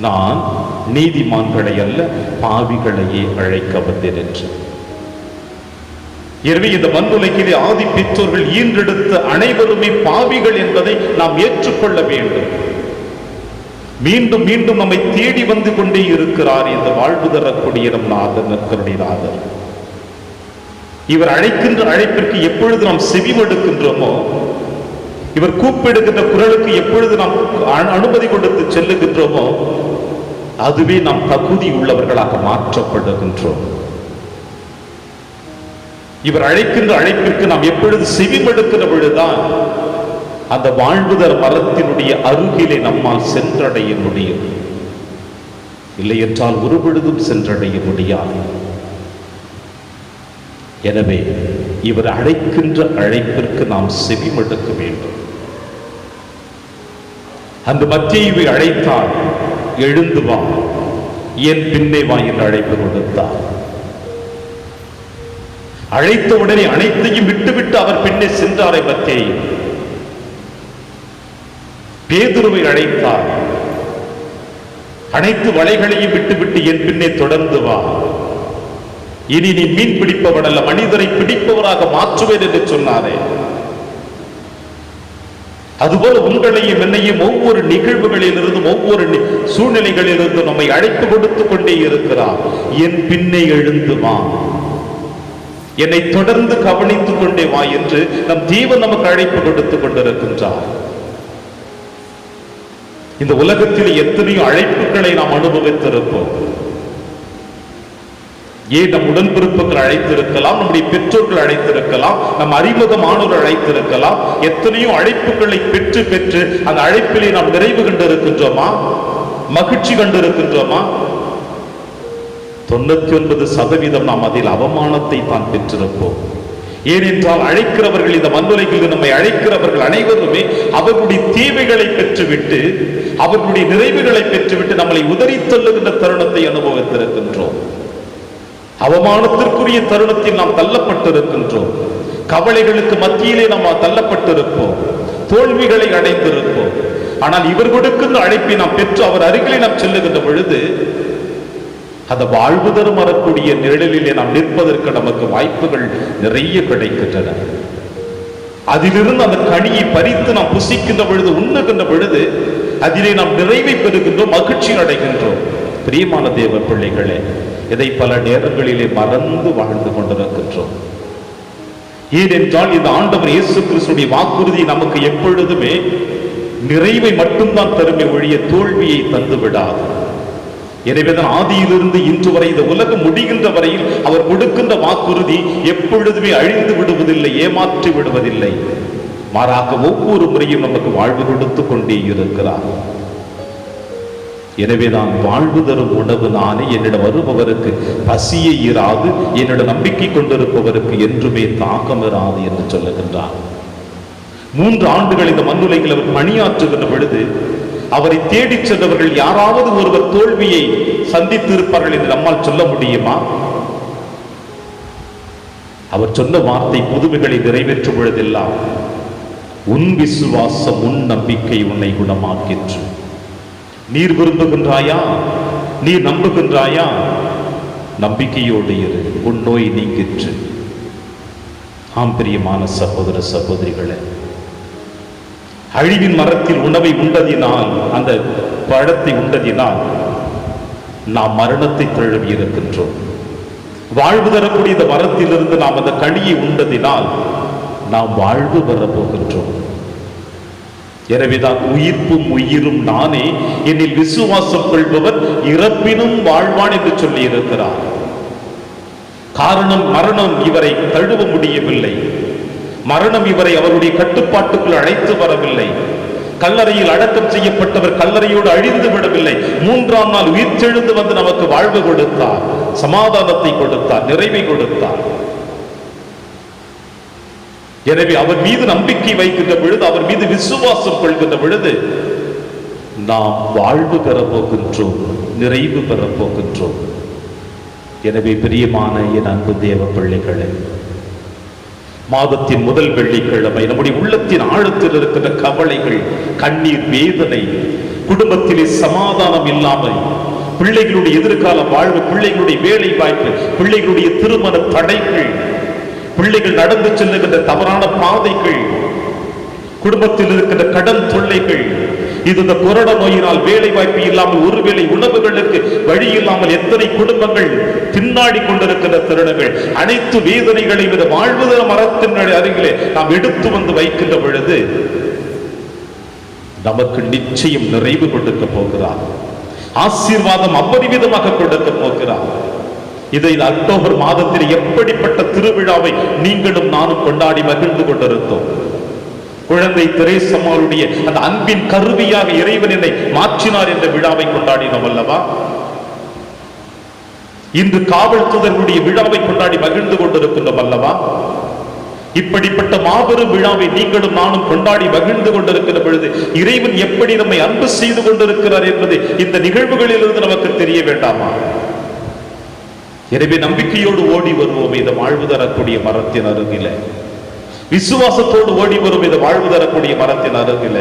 Speaker 3: நான் நீதிமான்களை அல்ல பாவிகளையே அழைக்க வந்தேன் என்று. எனவே இந்த மண்ணுலகிலே ஆதி பெற்றோர்கள் ஈன்றெடுத்த அனைவருமே பாவிகள் என்பதை நாம் ஏற்றுக்கொள்ள வேண்டும். மீண்டும் மீண்டும் நம்மை தேடி வந்து கொண்டே இருக்கிறார் இந்த வாழ்வு தரக்கூடிய நம் நாதர், நற்கருணை நாதர். இவர் அழைக்கின்ற அழைப்பிற்கு எப்பொழுது நாம் செவிமடுக்கின்றோமோ, இவர் கூப்பிடுகின்ற குரலுக்கு எப்பொழுது நாம் அனுமதி கொடுத்து செல்லுகின்றோமோ, அதுவே நாம் தகுதி உள்ளவர்களாக மாற்றப்படுகின்றோம். இவர் அழைக்கின்ற அழைப்பிற்கு நாம் எப்பொழுது செவிமடுக்கிற பொழுதுதான் அந்த வாழ்வுதர் மரத்தினுடைய அருகிலே நம்மால் சென்றடைய முடியும். இல்லை என்றால் ஒரு பொழுதும் சென்றடைய முடியாது. எனவே இவர் அழைக்கின்ற அழைப்பிற்கு நாம் செவிமடுக்க வேண்டும். அந்த மத்தேயுவை அழைத்தார், எழுந்து வா, என் பின்னே வா என்று அழைப்பு கொடுத்தார். அழைத்த உடனே அனைத்தையும் விட்டுவிட்டு அவர் பின்னே சென்றாரை மத்தேயு. பேதுருவை அழைத்தார், அனைத்து வலைகளையும் விட்டுவிட்டு என் பின்னே தொடர்ந்து வா, இனி நீ மீன் பிடிப்பவன் அல்ல மனிதரை பிடிப்பவராக மாற்றுவேன் என்று சொன்னாரே. அதுபோல உங்களையும் என்னையும் ஒவ்வொரு நிகழ்வுகளிலிருந்தும் ஒவ்வொரு சூழ்நிலைகளிலிருந்தும் நம்மை அழைப்பு கொடுத்து கொண்டே இருக்கிறார். என் பின்னே எழுந்து வா, என்னை தொடர்ந்து கவனித்துக் கொண்டே வா என்று நம் தேவன் நமக்கு அழைப்பு கொடுத்து கொண்டிருக்கின்றார். இந்த உலகத்தில் எத்தனையோ அழைப்புகளை நாம் அனுபவித்திருப்போம். ஏன் நம் உடன்பிறப்புகள் அழைத்திருக்கலாம், நம்முடைய பெற்றோர்கள் அழைத்திருக்கலாம், நம் அறிமுகமானோர்கள் அழைத்திருக்கலாம். எத்தனையோ அழைப்புகளை பெற்று பெற்று அந்த அழைப்பிலே நாம் நிறைவு கண்டிருக்கின்றோமா? மகிழ்ச்சி கண்டிருக்கின்றோமா? 99% நாம் அதில் அவமானத்தை தான் பெற்றிருப்போம். ஏனென்றால் அழைக்கிறவர்கள், இந்த மண்ணுலகில் நம்மை அழைக்கிறவர்கள் அனைவருமே அவர்களுடைய தேவைகளை பெற்றுவிட்டு, அவர்களுடைய நிறைவுகளை பெற்றுவிட்டு நம்மளை உதறி தள்ளுகின்ற தருணத்தை அனுபவித்திருக்கின்றோம். அவமானத்திற்குரிய தருணத்தில் நாம் தள்ளப்பட்டிருக்கின்றோம். கவலைகளுக்கு மத்தியிலே நாம் தள்ளப்பட்டிருப்போம். தோல்விகளை அடைந்திருப்போம். ஆனால் இவர் கொடுக்கின்ற அழைப்பை நாம் பெற்று அவர் அருகிலே நாம் செல்லுகின்ற பொழுது அந்த வாழ்வு தரும் வரக்கூடிய நிழலிலே நாம் நிற்பதற்கு நமக்கு வாய்ப்புகள் நிறைய கிடைக்கின்றன. அதிலிருந்து அந்த கனியை பறித்து நாம் புசிக்கின்ற பொழுது, உண்ணுகின்ற பொழுது அதிலே நாம் நிறைவை பெறுகின்றோம், மகிழ்ச்சி அடைகின்றோம். பிரியமான தேவ பிள்ளைகளே, இதை பல நேரங்களிலே மறந்து வாழ்ந்து கொண்டிருக்கின்றோம். ஏனென்றால் இந்த ஆண்டவர் இயேசு கிறிஸ்துவின் வாக்குறுதி நமக்கு எப்பொழுதுமே நிறைவை மட்டும்தான் தருமே ஒழிய தோல்வியை தந்து விடாது. எனவேதான் ஆதியிலிருந்து இன்று வரை இந்த உலகம் முடிகின்ற வரையில் அவர் கொடுக்கின்ற வாக்குறுதி எப்பொழுதுமே அழிந்து விடுவதில்லை, ஏமாற்றி விடுவதில்லை. மாறாக ஒவ்வொரு முறையும் நமக்கு வாழ்வு கொடுத்து கொண்டே இருக்கிறார். எனவேதான் வாழ்வு தரும் உணவு நானே, என்னிடம் வருபவருக்கு பசியே இராது, என்னிடம் நம்பிக்கை கொண்டிருப்பவருக்கு என்றுமே தாகம் இராது என்று சொல்லுகின்றார். 3 ஆண்டுகள் இந்த மண்ணுலகில் அவர் பணியாற்றுகின்ற பொழுது அவரை தேடிச் சென்றவர்கள் யாராவது ஒருவர் தோல்வியை சந்தித்திருப்பார்கள் என்று நம்மால் சொல்ல முடியுமா? அவர் சொன்ன வார்த்தை புதுமைகளை நிறைவேற்றும் பொழுதெல்லாம், உன் விசுவாசம் உன் நம்பிக்கை உன்னை குணமாக்கிற்று. நீர் விரும்புகின்றாயா? நீர் நம்புகின்றாயா? நம்பிக்கையோடு இரு, உன் நோய் நீங்கிற்று. ஆம் பிரியமான சகோதர சகோதரிகளே, அழிவின் மரத்தில் உணவை உண்டதினால், அந்த பழத்தை உண்டதினால் நாம் மரணத்தை தழுவி இருக்கின்றோம். வாழ்வு தரக்கூடிய இந்த மரத்திலிருந்து நாம் அந்த கனியை உண்டதினால் நாம் வாழ்வு பெறப்போகின்றோம். எனவேதான் உயிர்ப்பும் உயிரும் நானே, என்னில் விசுவாசம் கொள்பவர் இறப்பினும் வாழ்வான் என்று சொல்லி இருக்கிறார். காரணம், மரணம் இவரை தழுவ முடியவில்லை. மரணம் இவரை அவருடைய கட்டுப்பாட்டுக்குள் அழைத்து வரவில்லை. கல்லறையில் அடக்கம் செய்யப்பட்டவர் கல்லறையோடு அழிந்து விடவில்லை. 3ஆம் நாள் உயிர்த்தெழுந்து வந்து நமக்கு வாழ்வு கொடுத்தார், சமாதானத்தை கொடுத்தார், நிறைவை கொடுத்தார். எனவே அவர் மீது நம்பிக்கை வைக்கின்ற பொழுது, அவர் மீது விசுவாசம் கொள்கின்ற பொழுது நாம் வாழ்வு பெறப் போகின்றோம், நிறைவு பெறப் போகின்றோம். எனவே பிரியமான என் அன்பு தேவ பிள்ளைகளே, மாதத்தின் முதல் வெள்ளிக்கிழமை நம்முடைய உள்ளத்தின் ஆழத்தில் இருக்கிற கவலைகள், கண்ணீர், வேதனை, குடும்பத்திலே சமாதானம் இல்லாமல், பிள்ளைகளுடைய எதிர்கால வாழ்வு, பிள்ளைகளுடைய வேலை வாய்ப்பு, பிள்ளைகளுடைய திருமண தடைகள், பிள்ளைகள் நடந்து செல்லுகின்ற தவறான பாதைகள், குடும்பத்தில் இருக்கின்ற கடன் தொல்லைகள், இது இந்த கொரோனா நோயினால் வேலை வாய்ப்பு இல்லாமல், ஒருவேளை உணவுகளுக்கு வழி இல்லாமல் எத்தனை குடும்பங்கள் தின்னாடி கொண்டிருக்கின்ற தருணங்கள், அனைத்து வேதனைகளையும் இந்த வாழ்வுதர மரத்தின் அருகிலே நாம் எடுத்து வந்து வைக்கின்ற பொழுது நமக்கு நிச்சயம் நிறைவு கொடுக்க போகிறார். ஆசீர்வாதம் அபரிமிதமாக கொடுக்க போகிறார். இதை அக்டோபர் மாதத்தில் எப்படிப்பட்ட திருவிழாவை நீங்களும் நானும் கொண்டாடி மகிழ்ந்து கொண்டிருந்தோம். குழந்தை தெரேசம்மாளுடைய அந்த அன்பின் கருவியாக இறைவன் என்னை மாற்றினார் என்ற விழாவை கொண்டாடினோம் அல்லவா? இன்று காவல்துறையுடைய விழாவை கொண்டாடி மகிழ்ந்து கொண்டிருக்கின்றோம் அல்லவா? இப்படிப்பட்ட மாபெரும் விழாவை நீங்களும் நானும் கொண்டாடி மகிழ்ந்து கொண்டிருக்கிற பொழுது இறைவன் எப்படி நம்மை அன்பு செய்து கொண்டிருக்கிறார் என்பது இந்த நிகழ்வுகளிலிருந்து நமக்கு தெரிய வேண்டாமா? எனவே நம்பிக்கையோடு ஓடி வருவோம் இந்த வாழ்வு தரக்கூடிய மரத்தின் அருகில, விசுவாசத்தோடு ஓடி வரும் இந்த வாழ்வு தரக்கூடிய மரத்தின் அருகில,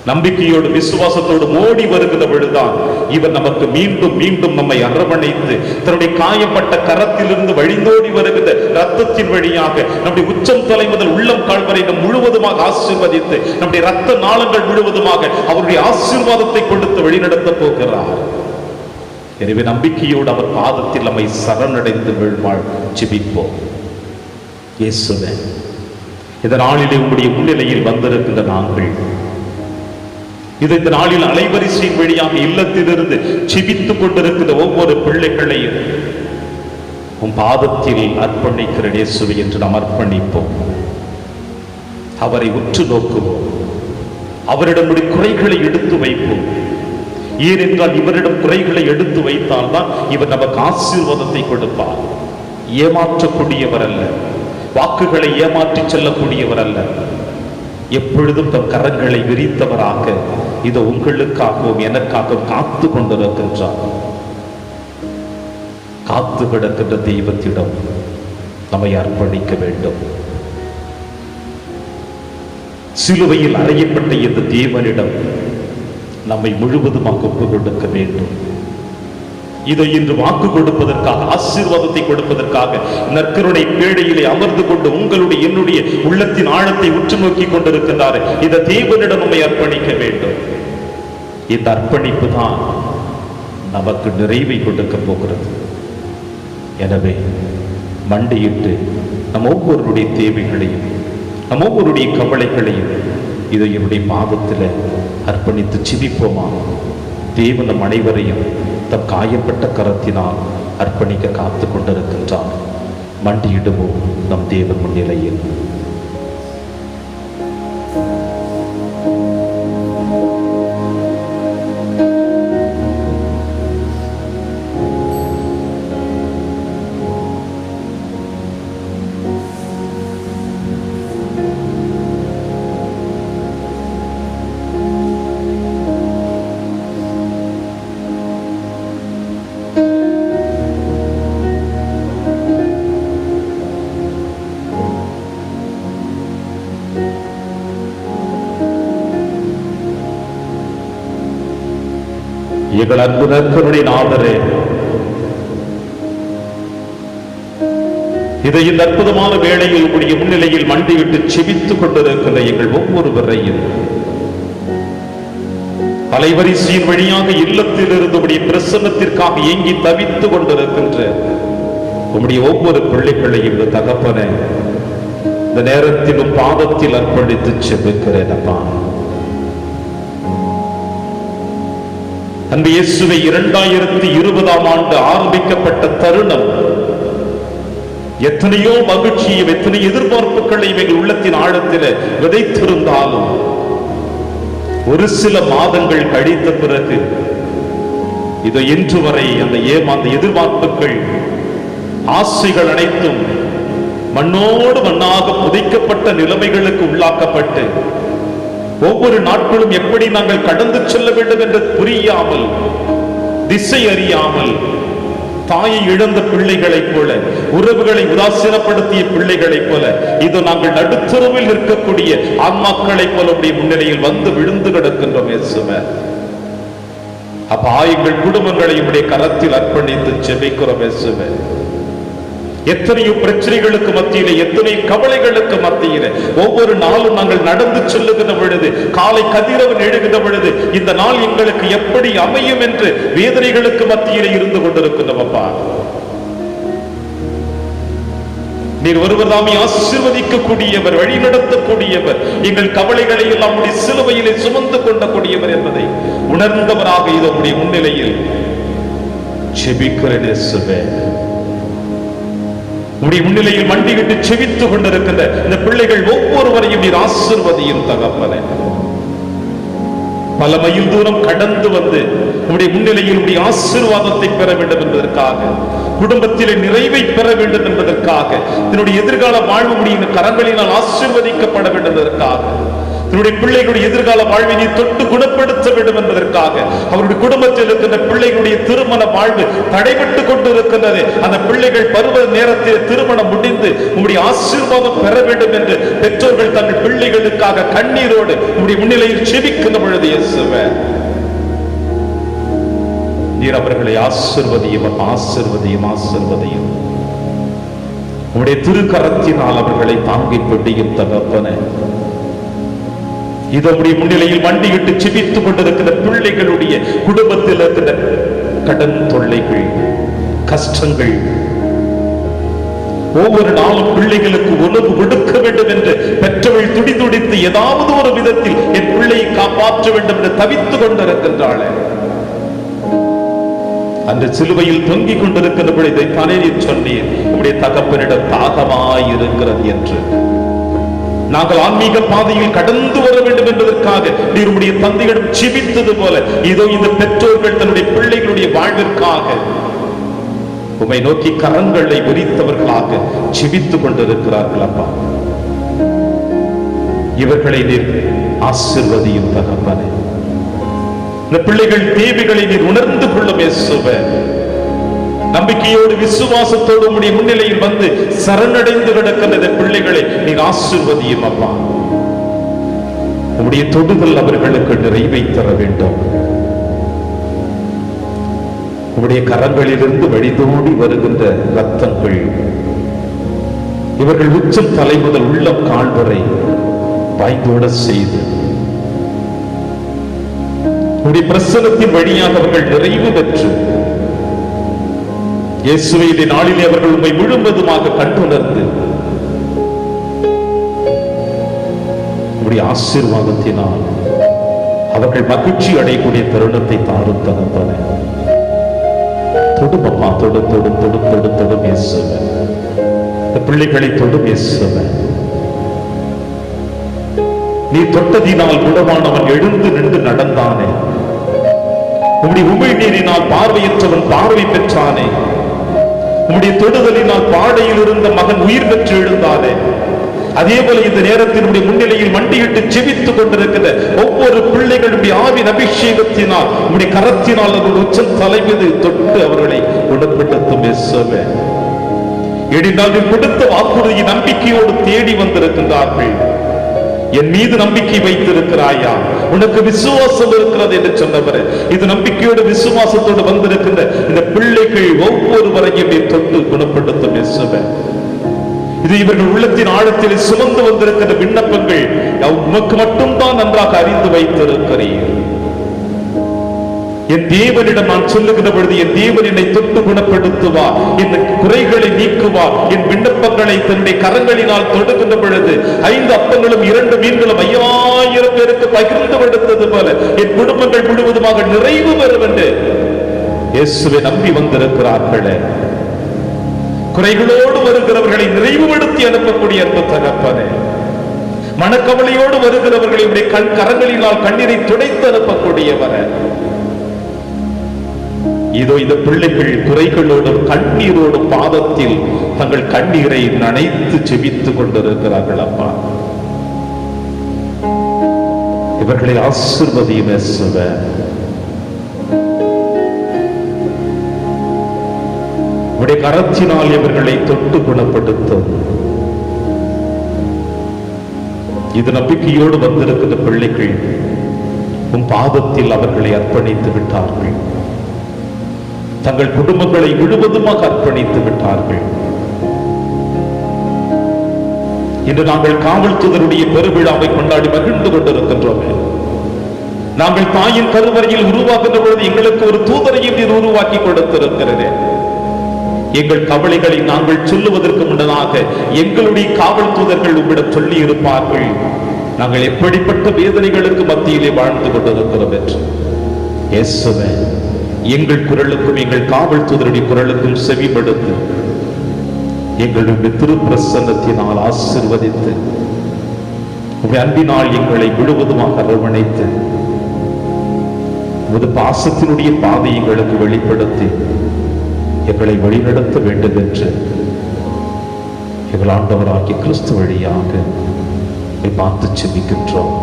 Speaker 3: நம்பிக்கையோடு விசுவாசத்தோடு ஓடி வருகிற பொழுதுதான் இவர் நமக்கு மீண்டும் மீண்டும் நம்மை அரவணைத்து தன்னுடைய காயப்பட்ட கரத்திலிருந்து வழிந்தோடி வருகிற ரத்தத்தின் வழியாக நம்முடைய உச்சம் தலை முதல் உள்ளம் கால் வரை நம் முழுவதுமாக ஆசீர்வதித்து நம்முடைய ரத்த நாளங்கள் முழுவதுமாக அவருடைய ஆசீர்வாதத்தை கொடுத்து வழிநடத்த போகிறார். எனவே நம்பிக்கையோடு அவர் பாதத்தில் நம்மை சரணடைந்து வீழ்வாள் ஜெபிப்போம். இயேசுவே, இந்த நாளிலே உங்களுடைய முன்னிலையில் வந்திருக்கின்ற நாங்கள், இந்த நாளில் அலைவரிசையின் வழியாக இல்லத்திலிருந்து ஜெபித்துக் கொண்டிருக்கிற ஒவ்வொரு பிள்ளைகளையும் உன் பாதத்தில் அர்ப்பணிக்கிற இயேசுவே என்று நாம் அர்ப்பணிப்போம். அவரை உற்று நோக்குவோம், அவரிடம் குறைகளை எடுத்து வைப்போம். ஏனென்றால் இவரிடம் குறைகளை எடுத்து வைத்தால் தான் இவர் நமக்கு ஆசீர்வாதத்தை கொடுப்பார். ஏமாற்றக்கூடியவர் அல்ல, வாக்குகளை ஏமாற்றி செல்லக்கூடியவர் அல்ல. எப்பொழுதும் தம் கரங்களை விரித்தவராக இது உங்களுக்காகவும் எனக்காகவும் காத்து கொண்டிருக்கின்றார். காத்து கிடக்கின்ற தெய்வத்திடம் நம்மை அர்ப்பணிக்க வேண்டும். சிலுவையில் அறையப்பட்ட இந்த தேவனிடம் நம்மை முழுவதுமாக ஒப்பு கொடுக்க வேண்டும். இதை இன்று வாக்கு கொடுப்பதற்காக, ஆசீர்வாதத்தை கொடுப்பதற்காக நற்கருணை பேழையிலே அமர்ந்து கொண்டு உங்களுடைய என்னுடைய உள்ளத்தின் ஆழத்தை உற்று நோக்கி கொண்டிருக்கின்றார். இந்த தேவனிடம் நம்மை அர்ப்பணிக்க வேண்டும். இந்த அர்ப்பணிப்பு தான் நமக்கு நிறைவை கொடுக்க போகிறது. எனவே மண்டியிட்டு நம் ஒவ்வொருடைய தேவைகளையும், நம் ஒவ்வொருடைய கவலைகளையும் இதை என்னுடைய பாதத்தில் அர்ப்பணித்து ஜெபிப்போமா? தேவன் நம் அனைவரையும் தம் காயப்பட்ட கரத்தினால் அர்ப்பணிக்க காத்து கொண்டிருக்கின்றார். மண்டியிடுவோம் நம் தேவன் முன்னிலையில். எங்கள் அன்பு நற்கருணை நாதரே, இதை இந்த அற்புதமான வேளையில் உடைய முன்னிலையில் மண்டிவிட்டு செபித்துக் கொண்டிருக்கின்ற எங்கள் ஒவ்வொருவரையும் அலைவரிசையின் வழியாக இல்லத்தில் இருந்தபடிய பிரசன்னத்திற்காக ஏங்கி தவித்துக் கொண்டிருக்கின்ற உம்முடைய ஒவ்வொரு பிள்ளைகளையும் இந்த தகப்பனை இந்த நேரத்திலும் பாதத்தில் அர்ப்பணித்து செபிக்கிறேன் அப்பா. அன்பு இயேசுவை 2020ஆம் ஆண்டு ஆரம்பிக்கப்பட்ட தருணம் எத்தனையோ மகிழ்ச்சியும் எத்தனை எதிர்பார்ப்புகளையும் எங்கள் உள்ளத்தின் ஆழத்தில் விதைத்திருந்தாலும் ஒரு சில மாதங்கள் கழித்த பிறகு இது இன்று வரை அந்த எதிர்பார்ப்புகள் ஆசைகள் அனைத்தும் மண்ணோடு மண்ணாக புதைக்கப்பட்ட நிலைமைகளுக்கு உள்ளாக்கப்பட்டு ஒவ்வொரு நாட்களும் எப்படி நாங்கள் கடந்து செல்ல வேண்டும் என்று புரியாமல், திசை அறியாமல், தாயை இழந்த பிள்ளைகளைப் போல, உறவுகளை உதாசீனப்படுத்திய பிள்ளைகளைப் போல, இது நாங்கள் நடுத்தருவில் இருக்கக்கூடிய ஆன்மாக்களைப் போல உடைய முன்னிலையில் வந்து விழுந்து கிடக்கின்றோம் இயேசுவே. அப்பா, எங்கள் குடும்பங்களை உடைய கரத்தில் அர்ப்பணித்து செபிக்கிறோம் இயேசுவே. எத்தனையோ பிரச்சனைகளுக்கு மத்தியிலே, எத்தனை கவலைகளுக்கு மத்தியிலே ஒவ்வொரு நாளும் நாங்கள் நடந்து செல்லுகின்ற பொழுது, காலை கதிரவன் எழுகின்ற பொழுது இந்த நாள் எங்களுக்கு எப்படி அமையும் என்று வேதனைகளுக்கு மத்தியிலே இருந்து கொண்டிருக்கின்றோம் அப்பா. நீர் ஒருவர் தாமே ஆசீர்வதிக்கக்கூடியவர், வழி நடத்தக்கூடியவர், எங்கள் கவலைகளை எல்லாம் உடைய சிலுவையிலே சுமந்து கொண்டக்கூடியவர் என்பதை உணர்ந்தவராக இது உடைய முன்னிலையில் செபிக்கிறேன் இயேசுவே. உடைய முன்னிலையில் மண்டிவிட்டு செவித்துக் கொண்டிருக்கின்ற இந்த பிள்ளைகள் ஒவ்வொருவரையும் நீர் ஆசீர்வதியும் தகப்பனே. பல மைல் தூரம் கடந்து வந்து உடைய முன்னிலையில் உடைய ஆசீர்வாதத்தை பெற வேண்டும் என்பதற்காக, குடும்பத்திலே நிறைவை பெற வேண்டும் என்பதற்காக, தன்னுடைய எதிர்கால வாழ்வு உடைய கரங்களினால் ஆசீர்வதிக்கப்பட வேண்டும் என்பதற்காக, தன்னுடைய பிள்ளைகளுடைய எதிர்கால வாழ்வினை தொட்டு குணப்படுத்த வேண்டும் என்பதற்காக, அவருடைய குடும்பத்தில் இருக்கின்ற பிள்ளைகளுடைய திருமண வாழ்வு தடைபட்டு கொண்டு இருக்கின்றது. அந்த பிள்ளைகள் பருவ நேரத்தில் திருமணம் முடிந்து உங்களுடைய ஆசீர்வாதம் பெற வேண்டும் என்று பெற்றோர்கள் தங்கள் பிள்ளைகளுக்காக கண்ணீரோடு உங்களுடைய முன்னிலையில் செபிக்கின்ற பொழுது இயேசுவே, நீர் அவர்களை ஆசீர்வதியும் ஆசீர்வதியும் ஆசீர்வதியும். உங்களுடைய திருக்கரத்தினால் அவர்களை தாங்கி பிடியும் தகப்பனே. இதனுடைய முன்னிலையில் மண்டியிட்டு செபித்துக் கொண்டிருக்கிற பிள்ளைகளுடைய குடும்பத்தில் இருக்கிற கடன் தொல்லைகள், கஷ்டங்கள், ஒவ்வொரு நாளும் பிள்ளைகளுக்கு உணவு கொடுக்க வேண்டும் என்று பெற்றவள் துடிதுடித்து ஏதாவது ஒரு விதத்தில் என் பிள்ளையை காப்பாற்ற வேண்டும் என்று தவித்துக் கொண்டிருக்கின்றாளே, அந்த சிலுவையில் தொங்கிக் கொண்டிருக்கின்ற பொழுதை தானே நீர் சொன்னீர், உடைய தகப்பனிடம் தாகமாய் இருக்கிறது என்று. நாங்கள் ஆன்மீக பாதையில் கடந்து வர வேண்டும் என்பதற்காக நீர் உடைய தந்தையிடம் செபித்தது போல இதோ இந்த பெற்றோர்கள் தன்னுடைய பிள்ளைகளுடைய வாழ்விற்காக உம்மை நோக்கி கரங்களை விரித்தவர்களாக செபித்துக் கொண்டிருக்கிறார்கள் அப்பா. இவர்களை நீர் ஆசீர்வதியும் தகப்பனே. இந்த பிள்ளைகள் தேவைகளை நீர் உணர்ந்து கொள்ளும் இயேசுவே. நம்பிக்கையோடு விசுவாசத்தோடு உம்முடைய முன்னிலையில் வந்து சரணடைந்து கிடக்கின்ற பிள்ளைகளை நீர் ஆசீர்வதியும் அப்பா. உம்முடைய தொடுதல் அவர்களுக்கு நிறைவை தர வேண்டும். உம்முடைய கரங்களிலிருந்து வழிதோடி வருகின்ற ரத்தங்கள் இவர்கள் உச்சம் தலை முதல் உள்ளம் கால் வரை பாய்ந்தோட செய்து உம்முடைய பிரசன்னத்தின் வழியாக அவர்கள் நிறைவு பெற்று இயேசுவே இந்த நாளிலே அவர்கள் உம்மை முழுவதுமாக கண்டுணர்ந்து உம்முடைய ஆசீர்வாதத்தினால் அவர்கள் மகிழ்ச்சி அடையக்கூடிய தருணத்தை தாரும் தகப்பனே. தொடுப்பப்பா, தொடு தொடு தொடு தொடு தொடு இயேசுவே. இந்த பிள்ளைகளை தொடும் இயேசுவே. நீ தொட்டதினால் குணமானவன் எழுந்து நின்று நடந்தானே. உம்முடைய உமிழ்நீரினால் பார்வையற்றவன் பார்வை பெற்றானே. உம்முடைய தொடுதலினால் பாடையில் இருந்த மகன் உயிர் பெற்று எழுந்தானே. அதே போல இந்த நேரத்தில் முன்னிலையில் மண்டியிட்டு ஜெபித்துக் கொண்டிருக்கிற ஒவ்வொரு பிள்ளைகளுடைய ஆவின் அபிஷேகத்தினால் உம்முடைய கரத்தினால் அவர்கள் உச்ச தலைமீது தொட்டு அவர்களை குணப்படுத்தும் இயேசுவே. எடினால் கொடுத்த வாக்குறுதி நம்பிக்கையோடு தேடி வந்திருக்கின்றார்கள். என் மீது நம்பிக்கை வைத்திருக்கிறாயா, உனக்கு விசுவாசம் இருக்கிறது என்று சொன்னவர். இது நம்பிக்கையோடு விசுவாசத்தோடு வந்திருக்கின்ற இந்த பிள்ளைகள் ஒவ்வொருவரையும் தொட்டு குணப்படுத்தும் இயேசுவே. இது இவர்கள் உள்ளத்தின் ஆழத்தில் சுமந்து வந்திருக்கிற விண்ணப்பங்கள் உமக்கு மட்டும்தான் நன்றாக அறிந்து வைத்திருக்கிறீர். என் தேவனிடம் நான் சொல்லுகிற பொழுது என் தேவன் என்னை தொட்டு குணப்படுத்துவார், என் குறைகளை நீக்குவார், என் விண்ணப்பங்களை தன்னுடைய கரங்களினால் தொடுகின்ற பொழுது 5 அப்பங்களும் 2 மீன்களும் 5000 பேருக்கு பகிர்ந்து கொடுத்தது போல என் குடும்பங்கள் முழுவதுமாக நிறைவு பெறும் என்று இயேசுவை நம்பி வந்திருக்கிறார்களே. குறைகளோடு வருகிறவர்களை நிறைவுபடுத்தி அனுப்பக்கூடிய அன்பு தகப்பனே, மனக்கவலையோடு வருகிறவர்களுடைய கரங்களினால் கண்ணீரை துடைத்து அனுப்பக்கூடியவரே, இதோ இந்த பிள்ளைகள் குறைகளோடும் கண்ணீரோடும் பாதத்தில் தங்கள் கண்ணீரை நனைத்து ஜெபித்துக் கொண்டிருக்கிறார்கள். அப்பா, இவர்களை ஆசீர்வதியும் இயேசுவே. உம்முடைய கரத்தினால் இவர்களை தொட்டு குணப்படுத்தும். இது நம்பிக்கையோடு வந்திருக்கிற பிள்ளைகள் உன் பாதத்தில் அவர்களை அர்ப்பணித்து விட்டார்கள். தங்கள் குடும்பங்களை முழுவதுமாக அர்ப்பணித்து விட்டார்கள். இன்று நாங்கள் காவல்துறையுடைய பெருவிழாவை கொண்டாடி மகிழ்ந்து கொண்டிருக்கின்றோம். நாங்கள் தாயின் கருவறையில் உருவாக்குகின்ற பொழுது எங்களுக்கு ஒரு தூதரையும் நீர் உருவாக்கி கொடுத்திருக்கிறேன். எங்கள் கவலைகளை நாங்கள் சொல்லுவதற்கு முன்னதாக எங்களுடைய காவல் தூதர்கள் உம்மிடம் சொல்லி இருப்பார்கள், நாங்கள் எப்படிப்பட்ட வேதனைகளுக்கு மத்தியிலே வாழ்ந்து கொண்டிருக்கிறோம் என்று. இயேசுவே, எங்கள் குரலுக்கும் எங்கள் காவல் தூதருடைய குரலுக்கும் செவிப்படுத்து எங்களுடைய திருப்பிரசன்னத்தினால் ஆசீர்வதித்து உடைய அன்பினால் எங்களை முழுவதுமாக அரவணைத்து உமது பாசத்தினுடைய பாதை எங்களுக்கு வெளிப்படுத்தி எங்களை வழிநடத்த வேண்டும் என்று எங்கள் ஆண்டவராகிய கிறிஸ்து வழியாக பார்த்து செபிக்கின்றோம்.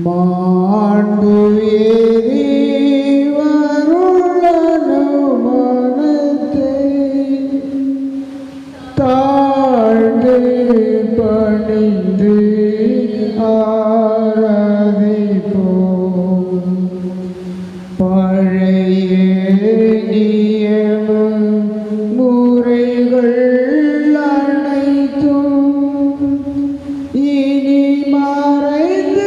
Speaker 2: மாண்பு ஏறி வருளனு மனத்தை தாழ்ந்து பணிந்து ஆராதிப்போம். பழைய நியம முறைகள் அனைத்தும் இனி மறைந்து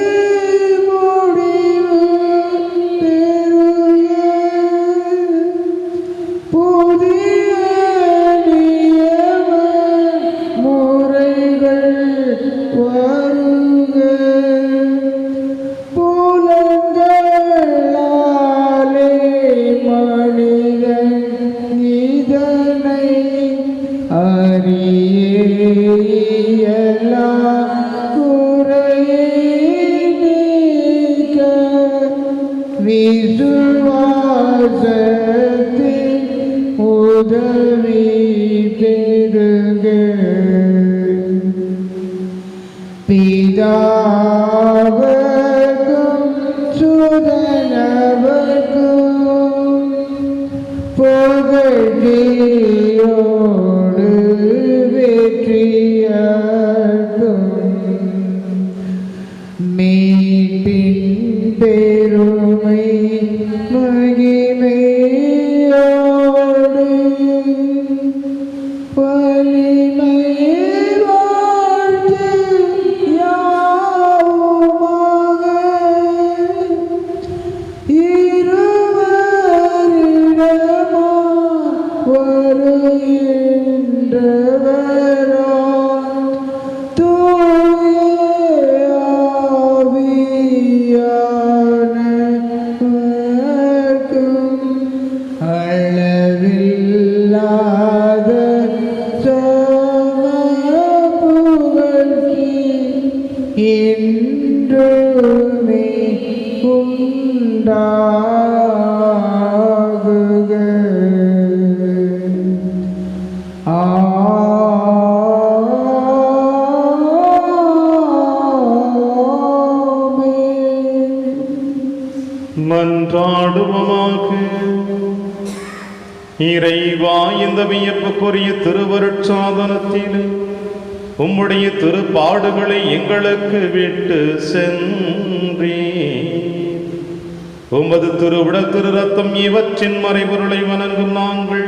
Speaker 2: பிதாவர்க்கும் சுதனவர்க்கும் புகழ்ச்சியோடு வெற்றியாகும்
Speaker 3: மன்றாடுவோமாக. இறைவா, இந்த வியப்புக்குரிய திருவருட்சாதனத்தில் உம்முடைய திருப்பாடுகளை எங்களுக்கு விட்டு சென்றே உமது திருவுடல் திரு ரத்தம் இவற்றின் மறைபொருளை வணங்கும் நாங்கள்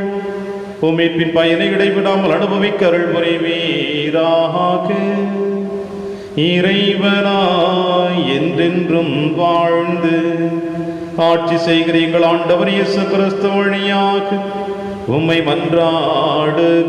Speaker 3: உம்மின் பயனை இடைவிடாமல் அனுபவிக்க அருள் புரிவீராக. இறைவனாய் என்றென்றும் வாழ்ந்து ஆட்சி செய்கிற எங்கள் ஆண்டவர் இயேசு கிறிஸ்து வழியாக உம்மை மன்றாடுகின்றோம்.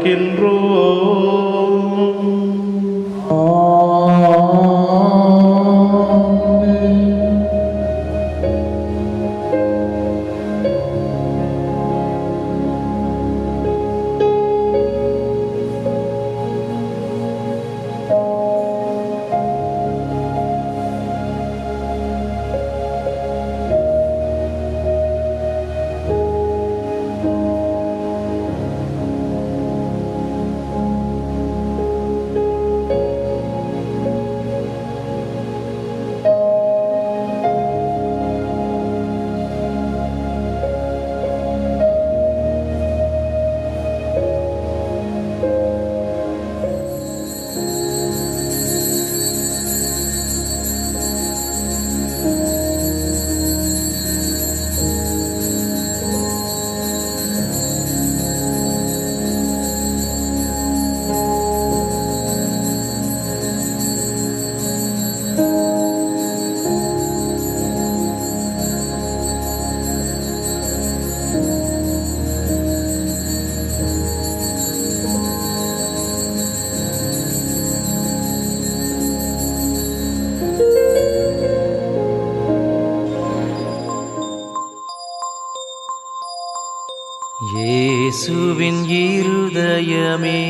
Speaker 4: இயேசுவின் இருதயமே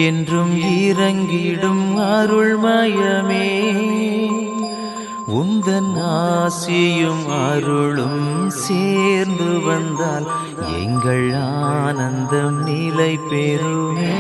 Speaker 4: என்றும் இறங்கிடும் அருள்மயமே, உந்தன் ஆசியும் அருளும் சேர்ந்து வந்தால் எங்கள் ஆனந்தம் நிலை பெறுமே.